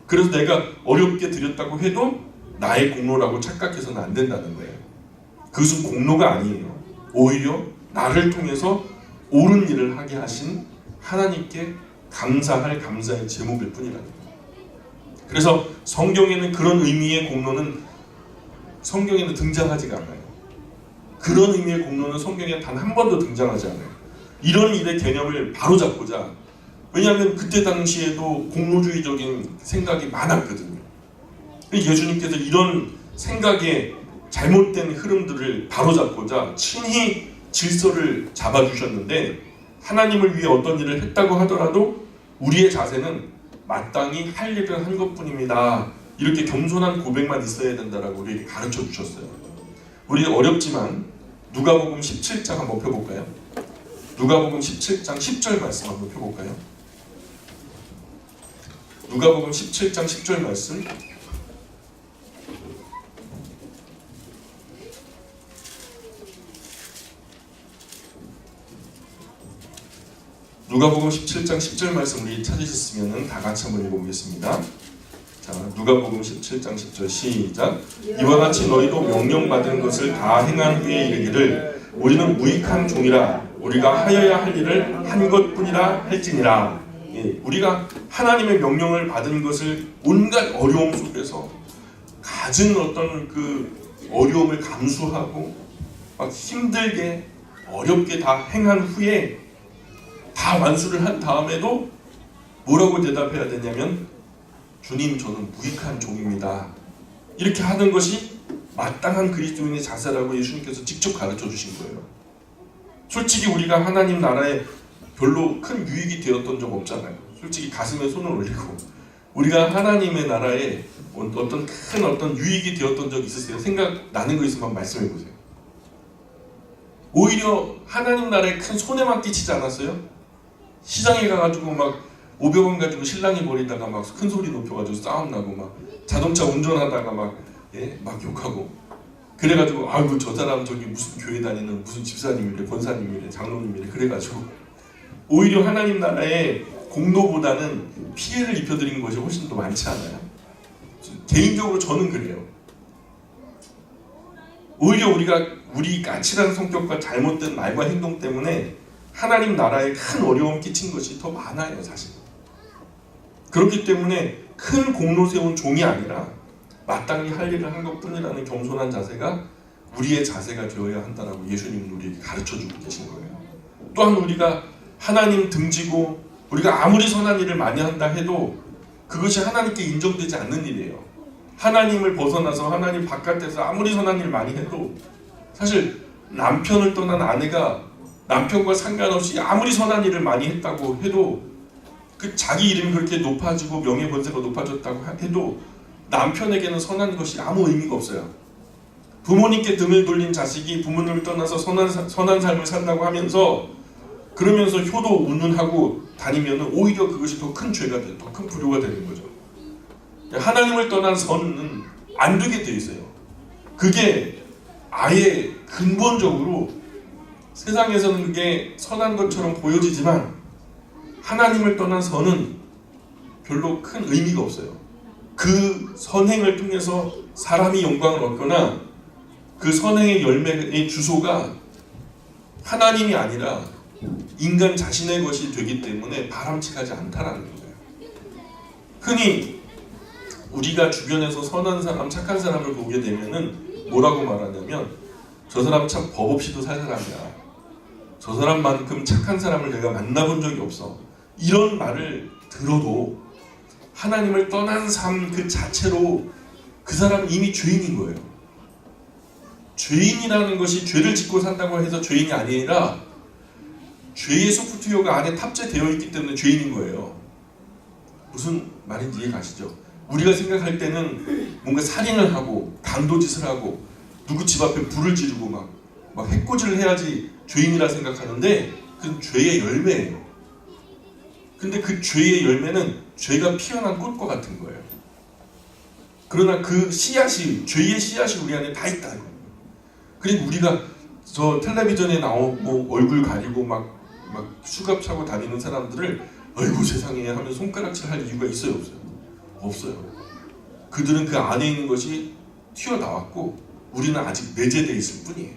그래서 내가 어렵게 드렸다고 해도 나의 공로라고 착각해서는 안 된다는 거예요. 그것은 공로가 아니에요. 오히려 나를 통해서 옳은 일을 하게 하신 하나님께 감사할 감사의 제목일 뿐이라는 거예요. 그래서 성경에는 그런 의미의 공로는 성경에는 등장하지가 않아요. 그런 의미의 공로는 성경에 단 한 번도 등장하지 않아요. 이런 일의 개념을 바로잡고자, 왜냐하면 그때 당시에도 공로주의적인 생각이 많았거든요. 예수님께서 이런 생각의 잘못된 흐름들을 바로잡고자 친히 질서를 잡아주셨는데, 하나님을 위해 어떤 일을 했다고 하더라도 우리의 자세는 마땅히 할 일을 한 것뿐입니다. 이렇게 겸손한 고백만 있어야 된다라고 우리에게 가르쳐 주셨어요. 우리 어렵지만 누가복음 17장 한번 펴볼까요? 누가복음 17장 10절 말씀 한번 펴볼까요? 누가복음 17장 10절 말씀. 누가복음 17장 10절 말씀 우리 찾으셨으면 다 같이 한번 읽어보겠습니다. 자, 누가복음 17장 10절 시작. 이와 같이 너희도 명령받은 것을 다 행한 후에 이르기를 우리는 무익한 종이라 우리가 하여야 할 일을 한 것뿐이라 할지니라. 예, 우리가 하나님의 명령을 받은 것을 온갖 어려움 속에서 갖은 어떤 그 어려움을 감수하고 막 힘들게 어렵게 다 행한 후에 다 완수를 한 다음에도 뭐라고 대답해야 되냐면, 주님, 저는 무익한 종입니다. 이렇게 하는 것이 마땅한 그리스도인의 자세라고 예수님께서 직접 가르쳐 주신 거예요. 솔직히 우리가 하나님 나라에 별로 큰 유익이 되었던 적 없잖아요. 솔직히 가슴에 손을 올리고 우리가 하나님의 나라에 어떤 큰 어떤 유익이 되었던 적 있으세요? 생각나는 거 있으면 말씀해 보세요. 오히려 하나님 나라에 큰 손해만 끼치지 않았어요? 시장에 가가지고 막 500원 가지고 신랑이 버리다가 막 큰 소리 높여가지고 싸움 나고, 막 자동차 운전하다가 막 욕하고, 그래가지고 아이고 저 사람 저기 무슨 교회 다니는 무슨 집사님이래, 권사님이래, 장로님이래, 그래가지고 오히려 하나님 나라의 공로보다는 피해를 입혀드린 것이 훨씬 더 많지 않아요? 개인적으로 저는 그래요. 오히려 우리 까칠한 성격과 잘못된 말과 행동 때문에 하나님 나라에 큰 어려움 끼친 것이 더 많아요, 사실. 그렇기 때문에 큰 공로 세운 종이 아니라 마땅히 할 일을 한 것뿐이라는 겸손한 자세가 우리의 자세가 되어야 한다라고 예수님은 우리에게 가르쳐주고 계신 거예요. 또한 우리가 하나님 등지고 우리가 아무리 선한 일을 많이 한다 해도 그것이 하나님께 인정되지 않는 일이에요. 하나님을 벗어나서 하나님 바깥에서 아무리 선한 일 많이 해도, 사실 남편을 떠난 아내가 남편과 상관없이 아무리 선한 일을 많이 했다고 해도, 그 자기 이름이 그렇게 높아지고 명예권세가 높아졌다고 해도 남편에게는 선한 것이 아무 의미가 없어요. 부모님께 등을 돌린 자식이 부모님을 떠나서 선한 삶을 산다고 하면서 그러면서 효도 운운하고 다니면 오히려 그것이 더 큰 죄가 돼, 더 큰 불효가 되는 거죠. 하나님을 떠난 선은 안 되게 돼 있어요. 그게 아예 근본적으로 세상에서는 그게 선한 것처럼 보여지지만 하나님을 떠난 선은 별로 큰 의미가 없어요. 그 선행을 통해서 사람이 영광을 얻거나 그 선행의 열매의 주소가 하나님이 아니라 인간 자신의 것이 되기 때문에 바람직하지 않다라는 거예요. 흔히 우리가 주변에서 선한 사람, 착한 사람을 보게 되면은 뭐라고 말하냐면, 저 사람 참 법 없이도 살 사람이야. 저 사람만큼 착한 사람을 내가 만나본 적이 없어. 이런 말을 들어도 하나님을 떠난 삶 그 자체로 그 사람은 이미 죄인인 거예요. 죄인이라는 것이 죄를 짓고 산다고 해서 죄인이 아니라 죄의 소프트웨어가 안에 탑재되어 있기 때문에 죄인인 거예요. 무슨 말인지 이해 가시죠? 우리가 생각할 때는 뭔가 살인을 하고 강도짓을 하고 누구 집 앞에 불을 지르고 막 해코지를 해야지 죄인이라 생각하는데 그건 죄의 열매예요. 근데 그 죄의 열매는 죄가 피어난 꽃과 같은 거예요. 그러나 그 씨앗이, 죄의 씨앗이 우리 안에 다 있다는 거예요. 그리고 우리가 저 텔레비전에 나오고 얼굴 가리고 막 수갑 차고 다니는 사람들을 아이고 세상에 하면 손가락질 할 이유가 있어요, 없어요? 없어요. 그들은 그 안에 있는 것이 튀어나왔고 우리는 아직 내재되어 있을 뿐이에요.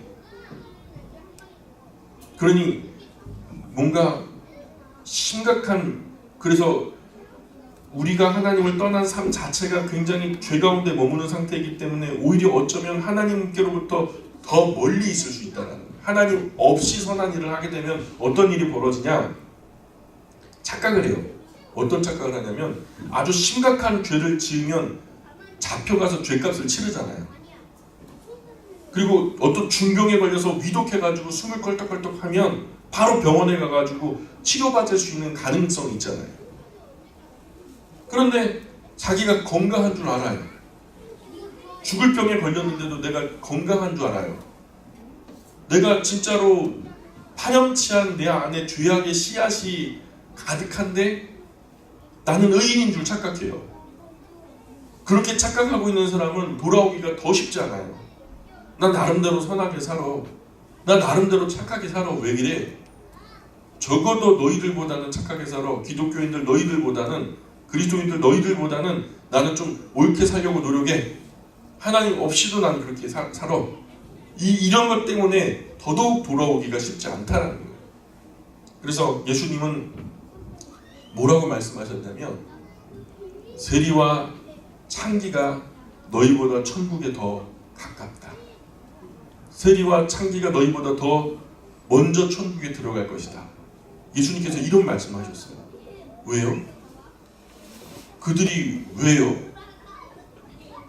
그러니 뭔가 심각한, 그래서 우리가 하나님을 떠난 삶 자체가 굉장히 죄 가운데 머무는 상태이기 때문에 오히려 어쩌면 하나님께로부터 더 멀리 있을 수 있다는 거예요. 하나님 없이 선한 일을 하게 되면 어떤 일이 벌어지냐? 착각을 해요. 어떤 착각을 하냐면 아주 심각한 죄를 지으면 잡혀가서 죄값을 치르잖아요. 그리고 어떤 중병에 걸려서 위독해가지고 숨을 껄떡껄떡 하면 바로 병원에 가가지고 치료받을 수 있는 가능성이 있잖아요. 그런데 자기가 건강한 줄 알아요. 죽을 병에 걸렸는데도 내가 건강한 줄 알아요. 내가 진짜로 파렴치한 내 안에 죄악의 씨앗이 가득한데 나는 의인인 줄 착각해요. 그렇게 착각하고 있는 사람은 돌아오기가 더 쉽지 않아요. 나 나름대로 선하게 살아. 나 나름대로 착하게 살아. 왜 그래? 적어도 너희들보다는 착하게 살아. 기독교인들 너희들보다는, 그리스도인들 너희들보다는 나는 좀 옳게 살려고 노력해. 하나님 없이도 난 그렇게 살아. 이런 것 때문에 더더욱 돌아오기가 쉽지 않다라는 거예요. 그래서 예수님은 뭐라고 말씀하셨냐면, 세리와 창기가 너희보다 천국에 더 가깝다. 세리와 창기가 너희보다 더 먼저 천국에 들어갈 것이다. 예수님께서 이런 말씀하셨어요. 왜요? 그들이 왜요?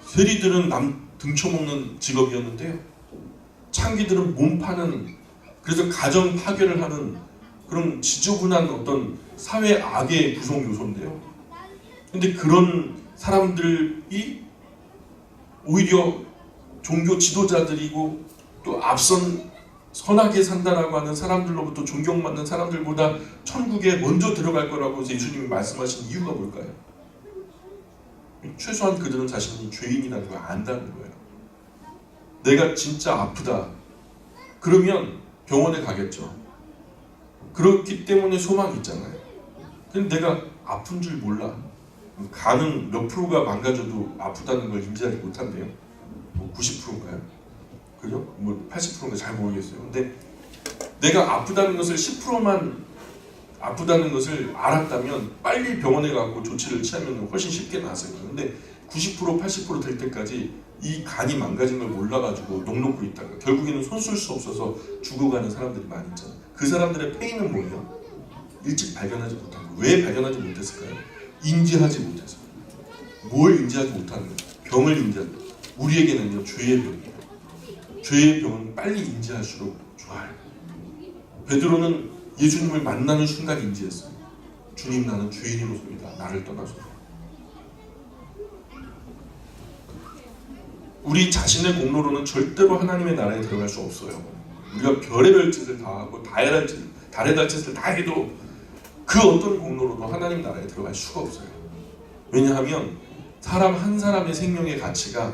세리들은 남 등쳐먹는 직업이었는데요. 창기들은 몸 파는, 그래서 가정 파괴를 하는 그런 지저분한 어떤 사회 악의 구성 요소인데요. 근데 그런 사람들이 오히려 종교 지도자들이고 또 앞선 선하게 산다라고 하는 사람들로부터 존경받는 사람들보다 천국에 먼저 들어갈 거라고 예수님이 말씀하신 이유가 뭘까요? 최소한 그들은 자신이 죄인이라는 걸 안다는 거예요. 내가 진짜 아프다. 그러면 병원에 가겠죠. 그렇기 때문에 소망이 있잖아요. 근데 내가 아픈 줄 몰라. 간은 몇 프로가 망가져도 아프다는 걸 인지하지 못한대요. 뭐 90%인가요? 그죠? 뭐 80%인가 잘 모르겠어요. 근데 내가 아프다는 것을 10%만 아프다는 것을 알았다면 빨리 병원에 가고 조치를 취하면 훨씬 쉽게 나았을 거예요. 근데 90% 80% 될 때까지 이 간이 망가진 걸 몰라가지고 넋놓고 있다가 결국에는 손 쓸 수 없어서 죽어가는 사람들이 많이 있잖아요. 그 사람들의 페인은 뭐예요? 일찍 발견하지 못한 거예요. 왜 발견하지 못했을까요? 인지하지 못해서. 뭘 인지하지 못하는 거예요? 병을 인지하는 거예요. 우리에게는요, 죄의 병이에요. 죄의 병은 빨리 인지할수록 좋아요. 베드로는 예수님을 만나는 순간 인지했어요. 주님, 나는 죄인으로서이다. 나를 떠나소서. 우리 자신의 공로로는 절대로 하나님의 나라에 들어갈 수 없어요. 우리가 별의별 짓을 다 하고 달의 짓을 다 해도 그 어떤 공로로도 하나님 나라에 들어갈 수가 없어요. 왜냐하면 사람 한 사람의 생명의 가치가,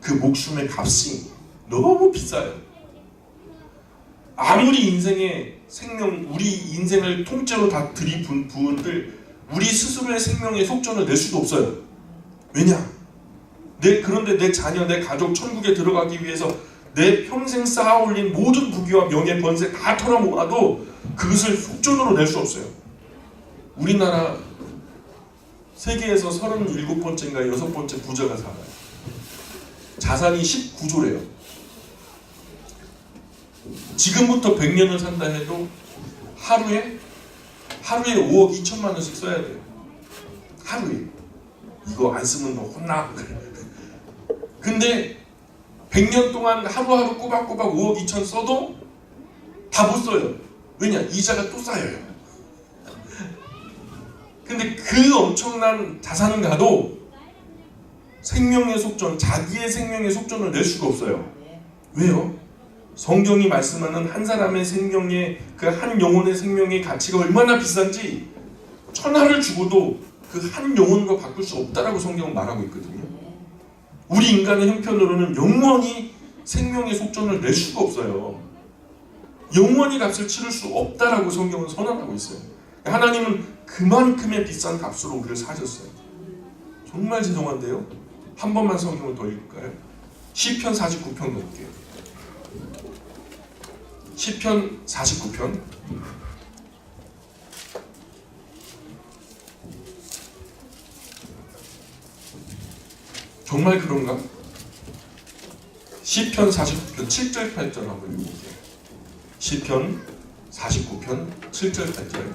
그 목숨의 값이 너무 비싸요. 아무리 인생의 생명, 우리 인생을 통째로 다 들이부은들 우리 스스로의 생명의 속전을 낼 수도 없어요. 왜냐? 그런데 내 자녀, 내 가족 천국에 들어가기 위해서 내 평생 쌓아올린 모든 부귀와 명예, 번세 다 털어모아도 그것을 속전으로 낼 수 없어요. 우리나라 세계에서 37번째인가 6번째 부자가 살아요. 자산이 19조래요. 지금부터 100년을 산다 해도 하루에 5억 2천만 원씩 써야 돼요. 하루에. 이거 안 쓰면 너 혼나. 근데 100년 동안 하루하루 꼬박꼬박 5억 2천 써도 다 못 써요. 왜냐? 이자가 또 쌓여요. 근데 그 엄청난 자산을 가도 생명의 속전, 자기의 생명의 속전을 낼 수가 없어요. 왜요? 성경이 말씀하는 한 사람의 생명의, 그 한 영혼의 생명의 가치가 얼마나 비싼지 천하를 주고도 그 한 영혼과 바꿀 수 없다라고 성경은 말하고 있거든요. 우리 인간의 형편으로는 영원히 생명의 속전을 낼 수가 없어요. 영원히 값을 치를 수 없다라고 성경은 선언하고 있어요. 하나님은 그만큼의 비싼 값으로 우리를 사셨어요. 정말 죄송한데요. 한 번만 성경을 더 읽을까요? 시편 49편 볼게요. 시편 49편. 정말 그런가? 시편 49편 7절 8절 한번 읽어볼게요. 시편 49편 7절 8절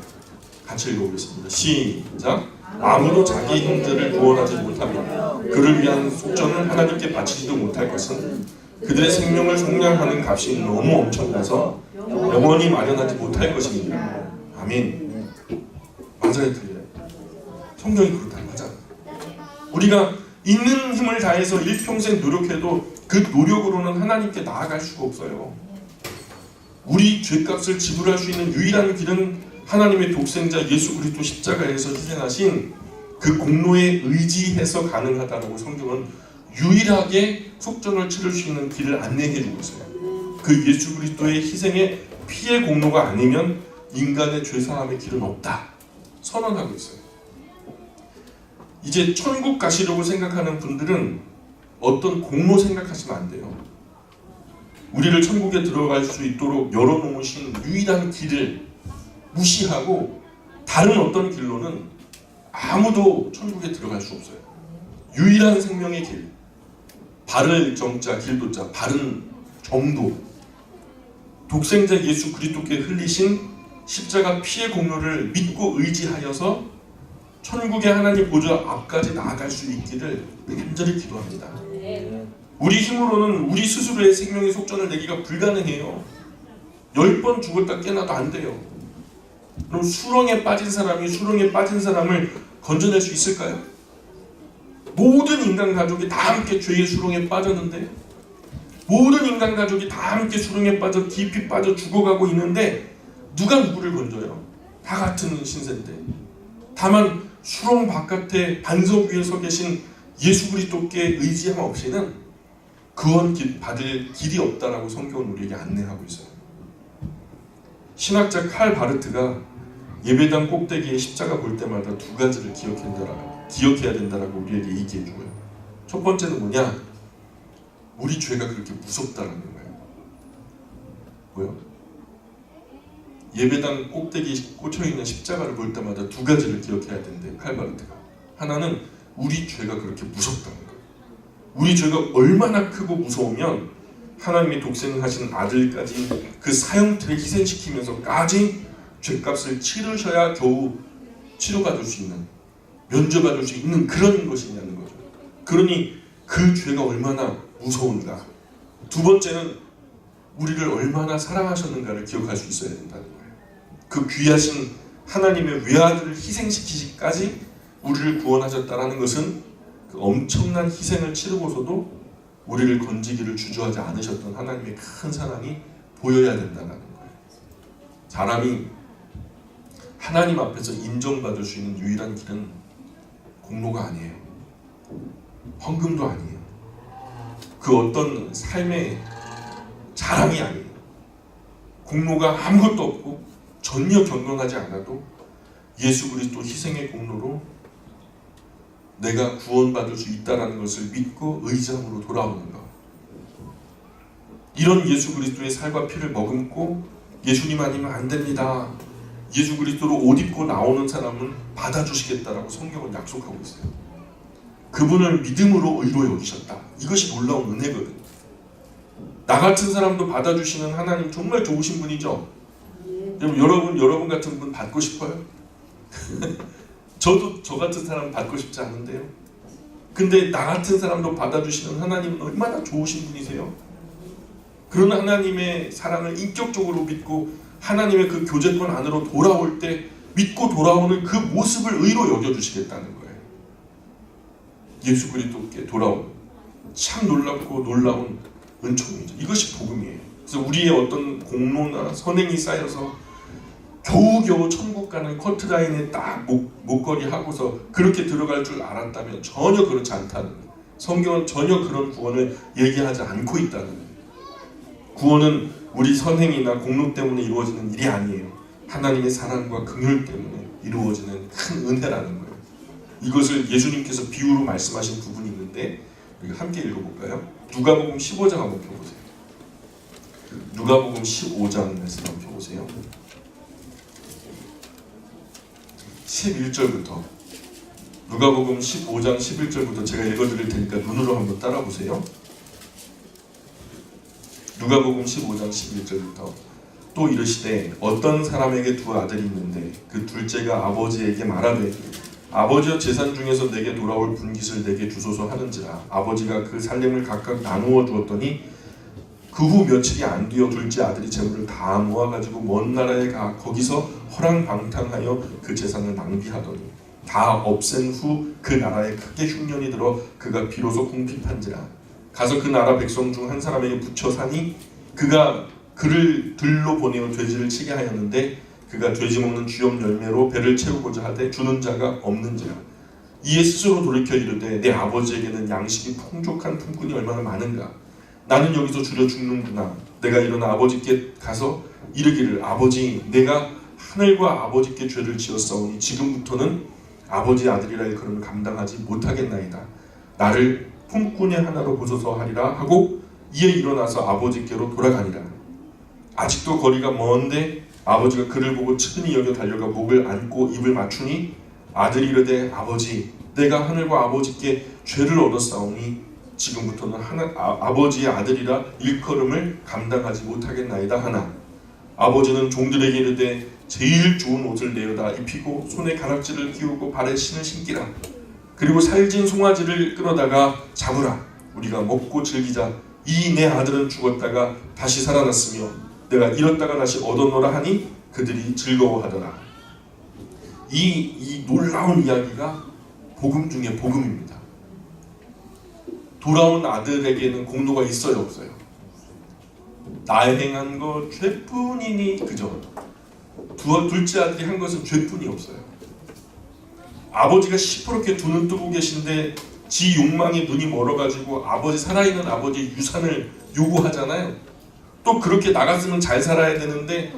같이 읽어보겠습니다. 시작. 아무도 자기 형제를 구원하지 못하며 그를 위한 속전을 하나님께 바치지도 못할 것은 그들의 생명을 속량하는 값이 너무 엄청나서 영원히 마련하지 못할 것입니다. 아멘. 맞아요, 틀려요. 성경이 그렇다. 맞아. 우리가 있는 힘을 다해서 일평생 노력해도 그 노력으로는 하나님께 나아갈 수가 없어요. 우리 죄값을 지불할 수 있는 유일한 길은 하나님의 독생자 예수 그리스도 십자가에서 희생하신 그 공로에 의지해서 가능하다라고 성경은 유일하게 속전을 치를 수 있는 길을 안내해 주고 있어요. 그 예수 그리스도의 희생의 피의 공로가 아니면 인간의 죄사함의 길은 없다 선언하고 있어요. 이제 천국 가시려고 생각하는 분들은 어떤 공로 생각하시면 안 돼요. 우리를 천국에 들어갈 수 있도록 열어놓으신 유일한 길을 무시하고 다른 어떤 길로는 아무도 천국에 들어갈 수 없어요. 유일한 생명의 길, 바를 정자 길도자, 바른 정도, 독생자 예수 그리스도께 흘리신 십자가 피의 공로를 믿고 의지하여서 천국의 하나님 보좌 앞까지 나아갈 수 있기를 간절히 기도합니다. 우리 힘으로는 우리 스스로의 생명의 속전을 내기가 불가능해요. 10번 죽었다 깨어나도 안 돼요. 그럼 수렁에 빠진 사람이 수렁에 빠진 사람을 건져낼 수 있을까요? 모든 인간 가족이 다 함께 죄의 수렁에 빠졌는데, 모든 인간 가족이 다 함께 수렁에 빠져 깊이 빠져 죽어가고 있는데 누가 누구를 건져요? 다 같은 신세인데. 다만 수렁 바깥에 반석 위에 서 계신 예수 그리스도께 의지함 없이는 구원 받을 길이 없다라고 성경은 우리에게 안내하고 있어요. 신학자 칼 바르트가 예배당 꼭대기에 십자가 볼 때마다 두 가지를 기억해야 된다라고 우리에게 얘기해 주고요. 첫 번째는 뭐냐? 우리 죄가 그렇게 무섭다라는 거예요. 뭐요? 예배당 꼭대기에 꽂혀있는 십자가를 볼 때마다 두 가지를 기억해야 된대요. 칼 바르트가. 하나는 우리 죄가 그렇게 무섭다는 거예요. 우리 죄가 얼마나 크고 무서우면 하나님이 독생하신 아들까지 그 사형틀에 희생시키면서까지 죄값을 치르셔야 겨우 치료받을 수 있는, 면죄받을 수 있는 그런 것이냐는 거죠. 그러니 그 죄가 얼마나 무서운가. 두 번째는 우리를 얼마나 사랑하셨는가를 기억할 수 있어야 된다는 거예요. 그 귀하신 하나님의 외아들을 희생시키기까지 우리를 구원하셨다는 것은 그 엄청난 희생을 치르고서도 우리를 건지기를 주저하지 않으셨던 하나님의 큰 사랑이 보여야 된다는 거예요. 사람이 하나님 앞에서 인정받을 수 있는 유일한 길은 공로가 아니에요. 헌금도 아니에요. 그 어떤 삶의 자랑이 아니에요. 공로가 아무것도 없고 전혀 경건하지 않아도 예수 그리스도 희생의 공로로 내가 구원받을 수 있다는 것을 믿고 의지함으로 돌아오는 것. 이런 예수 그리스도의 살과 피를 머금고 예수님 아니면 안 됩니다. 예수 그리스도로 옷 입고 나오는 사람은 받아주시겠다라고 성경은 약속하고 있어요. 그분을 믿음으로 의로 여기셨다. 이것이 놀라운 은혜거든요. 나 같은 사람도 받아주시는 하나님 정말 좋으신 분이죠. 여러분 같은 분 받고 싶어요? 저도 저 같은 사람 받고 싶지 않은데요. 근데 나 같은 사람도 받아주시는 하나님은 얼마나 좋으신 분이세요? 그런 하나님의 사랑을 인격적으로 믿고 하나님의 그 교제권 안으로 돌아올 때 믿고 돌아오는 그 모습을 의로 여겨주시겠다는 거예요. 예수 그리스도께 돌아오는 참 놀랍고 놀라운 은총이죠. 이것이 복음이에요. 그래서 우리의 어떤 공로나 선행이 쌓여서 겨우겨우 천국 가는 커트라인에 딱 목걸이 하고서 그렇게 들어갈 줄 알았다면 전혀 그렇지 않다는 거예요. 성경은 전혀 그런 구원을 얘기하지 않고 있다는 거예요. 구원은 우리 선행이나 공로 때문에 이루어지는 일이 아니에요. 하나님의 사랑과 긍휼 때문에 이루어지는 큰 은혜라는 거예요. 이것을 예수님께서 비유로 말씀하신 부분이 있는데 우리 함께 읽어볼까요? 누가복음 15장 한번 펴보세요. 누가복음 15장 말씀 한번 펴보세요. 11절부터 누가복음 15장 11절부터 제가 읽어드릴 테니까 눈으로 한번 따라보세요. 누가복음 15장 11절부터 또 이르시되 어떤 사람에게 두 아들이 있는데 그 둘째가 아버지에게 말하되 아버지와 재산 중에서 내게 돌아올 분깃을 내게 주소서 하는지라. 아버지가 그 살림을 각각 나누어 주었더니 그 후 며칠이 안 되어 둘째 아들이 재물을 다 모아가지고 먼 나라에 가 거기서 허랑방탕하여 그 재산을 낭비하더니 다 없앤 후 그 나라에 크게 흉년이 들어 그가 비로소 궁핍한지라. 가서 그 나라 백성 중 한 사람에게 붙여 사니 그가 그를 들로 보내어 돼지를 치게 하였는데 그가 돼지 먹는 쥐염 열매로 배를 채우고자 하되 주는 자가 없는지라. 이에 스스로 돌이켜 이르되 내 아버지에게는 양식이 풍족한 품꾼이 얼마나 많은가. 나는 여기서 줄여 죽는구나. 내가 일어나 아버지께 가서 이르기를 아버지 내가 하늘과 아버지께 죄를 지었사오니 지금부터는 아버지 아들이라 일컬음을 감당하지 못하겠나이다. 나를 품꾼의 하나로 보소서 하리라 하고 이에 일어나서 아버지께로 돌아가니라. 아직도 거리가 먼데 아버지가 그를 보고 측은히 여겨 달려가 목을 안고 입을 맞추니 아들이 이르되 아버지 내가 하늘과 아버지께 죄를 얻었사오니 지금부터는 아버지의 아들이라 일컬음을 감당하지 못하겠나이다 하나. 아버지는 종들에게 이르되 제일 좋은 옷을 내어다 입히고 손에 가락지를 끼우고 발에 신을 신기라. 그리고 살진 송아지를 끌어다가 잡으라. 우리가 먹고 즐기자. 이 내 아들은 죽었다가 다시 살아났으며 내가 잃었다가 다시 얻었노라 하니 그들이 즐거워하더라. 이 놀라운 이야기가 복음 중에 복음입니다. 돌아온 아들에게는 공로가 있어요 없어요? 나의 행한 것 죄뿐이니 그죠? 둘째 아들이 한 것은 죄뿐이 없어요. 아버지가 시퍼렇게 두 눈 뜨고 계신데 지 욕망에 눈이 멀어가지고 아버지 살아있는 아버지의 유산을 요구하잖아요. 또 그렇게 나갔으면 잘 살아야 되는데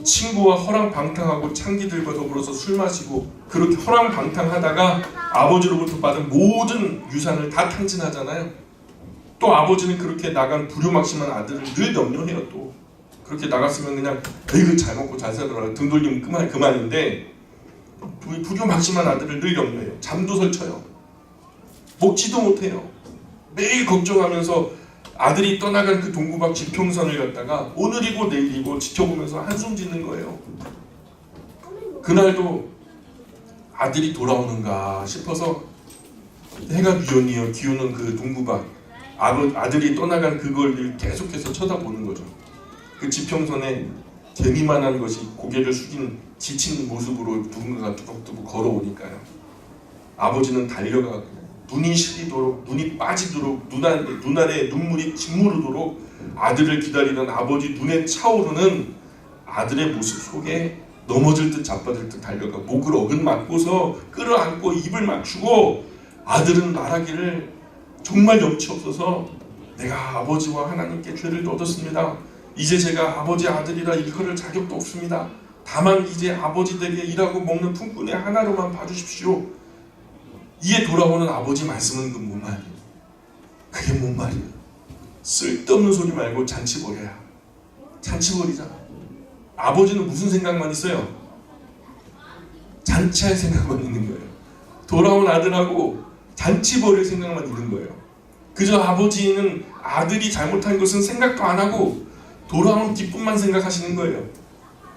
친구와 허랑방탕하고 창기들과 더불어서 술 마시고 그렇게 허랑방탕하다가 아버지로부터 받은 모든 유산을 다 탕진하잖아요. 또 아버지는 그렇게 나간 불효막심한 아들을 늘 염려해요. 또 그렇게 나갔으면 그냥 에이그 잘 먹고 잘 살아라 등 돌리면 그만인데 불효막심한 아들을 늘 염려해요. 잠도 설쳐요. 먹지도 못해요. 매일 걱정하면서 아들이 떠나간 그 동구박 지평선을 갖다가 오늘이고 내일이고 지켜보면서 한숨 짓는 거예요. 그날도 아들이 돌아오는가 싶어서 해가 기온이요 기우는 그 동구박 아들이 떠나간 그걸 계속해서 쳐다보는 거죠. 그 지평선에 개미만한 것이 고개를 숙인 지친 모습으로 누군가가 뚜벅뚜벅 걸어오니까요. 아버지는 달려가 눈이 시리도록 눈이 빠지도록 눈알에 눈물이 짓무르도록 아들을 기다리는 아버지 눈에 차오르는 아들의 모습 속에 넘어질 듯 자빠질 듯 달려가 목을 어긋맞고서 끌어안고 입을 맞추고 아들은 말하기를 정말 염치 없어서 내가 아버지와 하나님께 죄를 얻었습니다. 이제 제가 아버지 아들이라 일컬을 자격도 없습니다. 다만 이제 아버지 댁에 일하고 먹는 품꾼의 하나로만 봐주십시오. 이에 돌아오는 아버지 말씀은 그 뭔 말이에요? 그게 뭔 말이에요? 쓸데없는 소리 말고 잔치벌이야. 잔치벌이잖아. 아버지는 무슨 생각만 있어요? 잔치할 생각만 있는 거예요. 돌아온 아들하고 잔치벌일 생각만 있는 거예요. 그저 아버지는 아들이 잘못한 것은 생각도 안 하고 돌아온 기쁨만 생각하시는 거예요.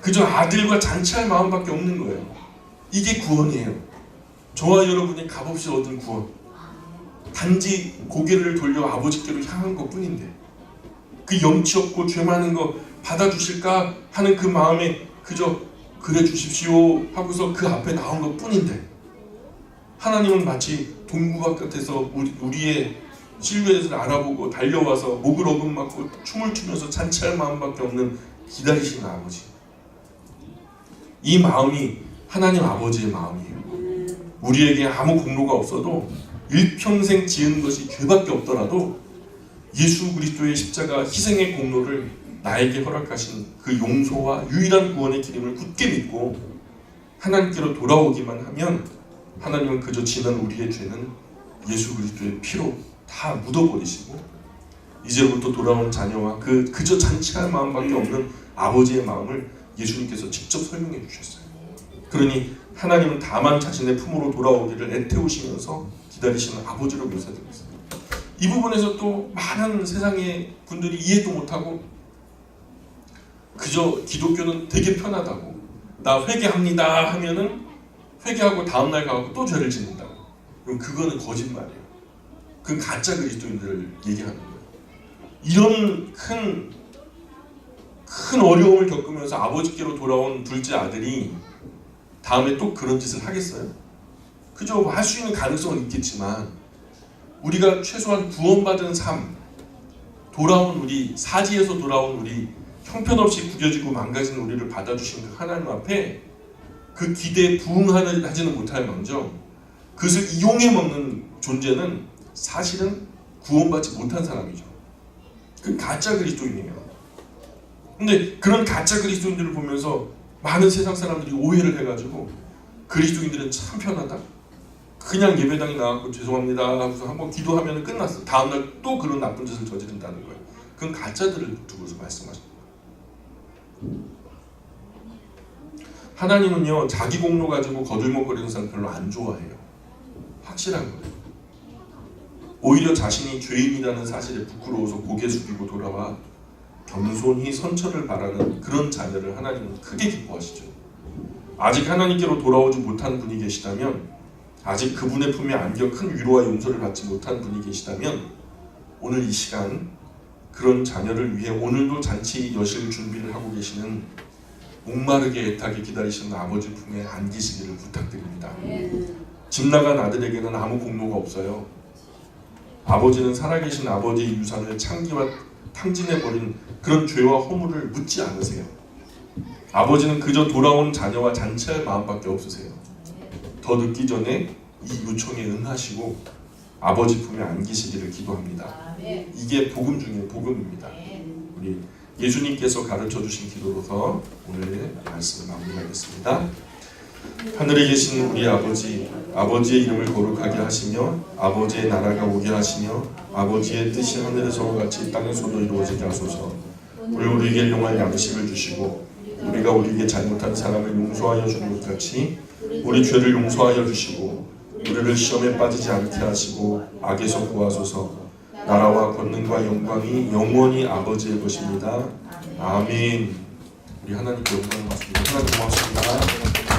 그저 아들과 잔치할 마음밖에 없는 거예요. 이게 구원이에요. 저와 여러분이 값없이 얻은 구원, 단지 고개를 돌려 아버지께로 향한 것뿐인데 그 염치 없고 죄 많은 거 받아주실까 하는 그 마음에 그저 그래 주십시오 하고서 그 앞에 나온 것뿐인데 하나님은 마치 동구박 끝에서 우리의 실루엣을 알아보고 달려와서 목을 어긋맞고 춤을 추면서 잔치할 마음밖에 없는 기다리시는 아버지. 이 마음이 하나님 아버지의 마음이에요. 우리에게 아무 공로가 없어도 일평생 지은 것이 죄밖에 없더라도 예수 그리스도의 십자가 희생의 공로를 나에게 허락하신 그 용서와 유일한 구원의 기름을 굳게 믿고 하나님께로 돌아오기만 하면 하나님은 그저 지난 우리의 죄는 예수 그리스도의 피로 다 묻어버리시고 이제부터 돌아온 자녀와 그저 잔치할 마음밖에 없는 아버지의 마음을 예수님께서 직접 설명해 주셨어요. 그러니 하나님은 다만 자신의 품으로 돌아오기를 애태우시면서 기다리시는 아버지로 묘사되고 있습니다. 이 부분에서 또 많은 세상의 분들이 이해도 못하고 그저 기독교는 되게 편하다고 나 회개합니다 하면은 회개하고 다음날 가고 또 죄를 짓는다고. 그럼 그거는 거짓말이에요. 그건 가짜 그리스도인들을 얘기하는 거예요. 이런 큰 어려움을 겪으면서 아버지께로 돌아온 둘째 아들이 다음에 또 그런 짓을 하겠어요? 그저 할 수 있는 가능성은 있겠지만 우리가 최소한 구원받은 삶, 돌아온 우리, 사지에서 돌아온 우리, 형편없이 구겨지고 망가진 우리를 받아주신 그 하나님 앞에 그 기대에 부응하지는 못할 망정 그것을 이용해 먹는 존재는 사실은 구원받지 못한 사람이죠. 그 가짜 그리스도인이에요. 근데 그런 가짜 그리스도인들을 보면서 많은 세상 사람들이 오해를 해가지고 그리스도인들은 참 편하다. 그냥 예배당에 나가고 죄송합니다 하고서 한번 기도하면 끝났어. 다음날 또 그런 나쁜 짓을 저지른다는 거예요. 그건 가짜들을 두고서 말씀하십니다. 하나님은요 자기 공로 가지고 거들먹거리는 사람 별로 안 좋아해요. 확실한 거예요. 오히려 자신이 죄인이라는 사실에 부끄러워서 고개 숙이고 돌아와 겸손히 선처를 바라는 그런 자녀를 하나님은 크게 기뻐하시죠. 아직 하나님께로 돌아오지 못한 분이 계시다면, 아직 그분의 품에 안겨 큰 위로와 용서를 받지 못한 분이 계시다면 오늘 이 시간 그런 자녀를 위해 오늘도 잔치 여실 준비를 하고 계시는 목마르게 애타게 기다리시는 아버지 품에 안기시기를 부탁드립니다. 집 나간 아들에게는 아무 공로가 없어요. 아버지는 살아계신 아버지의 유산을 창기와 탕진해버린 그런 죄와 허물을 묻지 않으세요. 아버지는 그저 돌아온 자녀와 잔치할 마음밖에 없으세요. 더 늦기 전에 이 요청에 응하시고 아버지 품에 안기시기를 기도합니다. 이게 복음 중에 복음입니다. 우리 예수님께서 가르쳐 주신 기도로서 오늘 말씀을 마무리하겠습니다. 하늘에 계신 우리 아버지, 아버지의 이름을 거룩하게 하시며 아버지의 나라가 오게 하시며 아버지의 뜻이 하늘에서와 같이 땅에서도 이루어지게 하소서. 우리에게 일용할 양식을 주시고 우리가 우리에게 잘못한 사람을 용서하여 주는 것 같이 우리 죄를 용서하여 주시고 우리를 시험에 빠지지 않게 하시고 악에서 구하소서. 나라와 권능과 영광이 영원히 아버지의 것입니다. 아멘. 우리 하나님께 영광을 받습니다. 하나님 고맙습니다.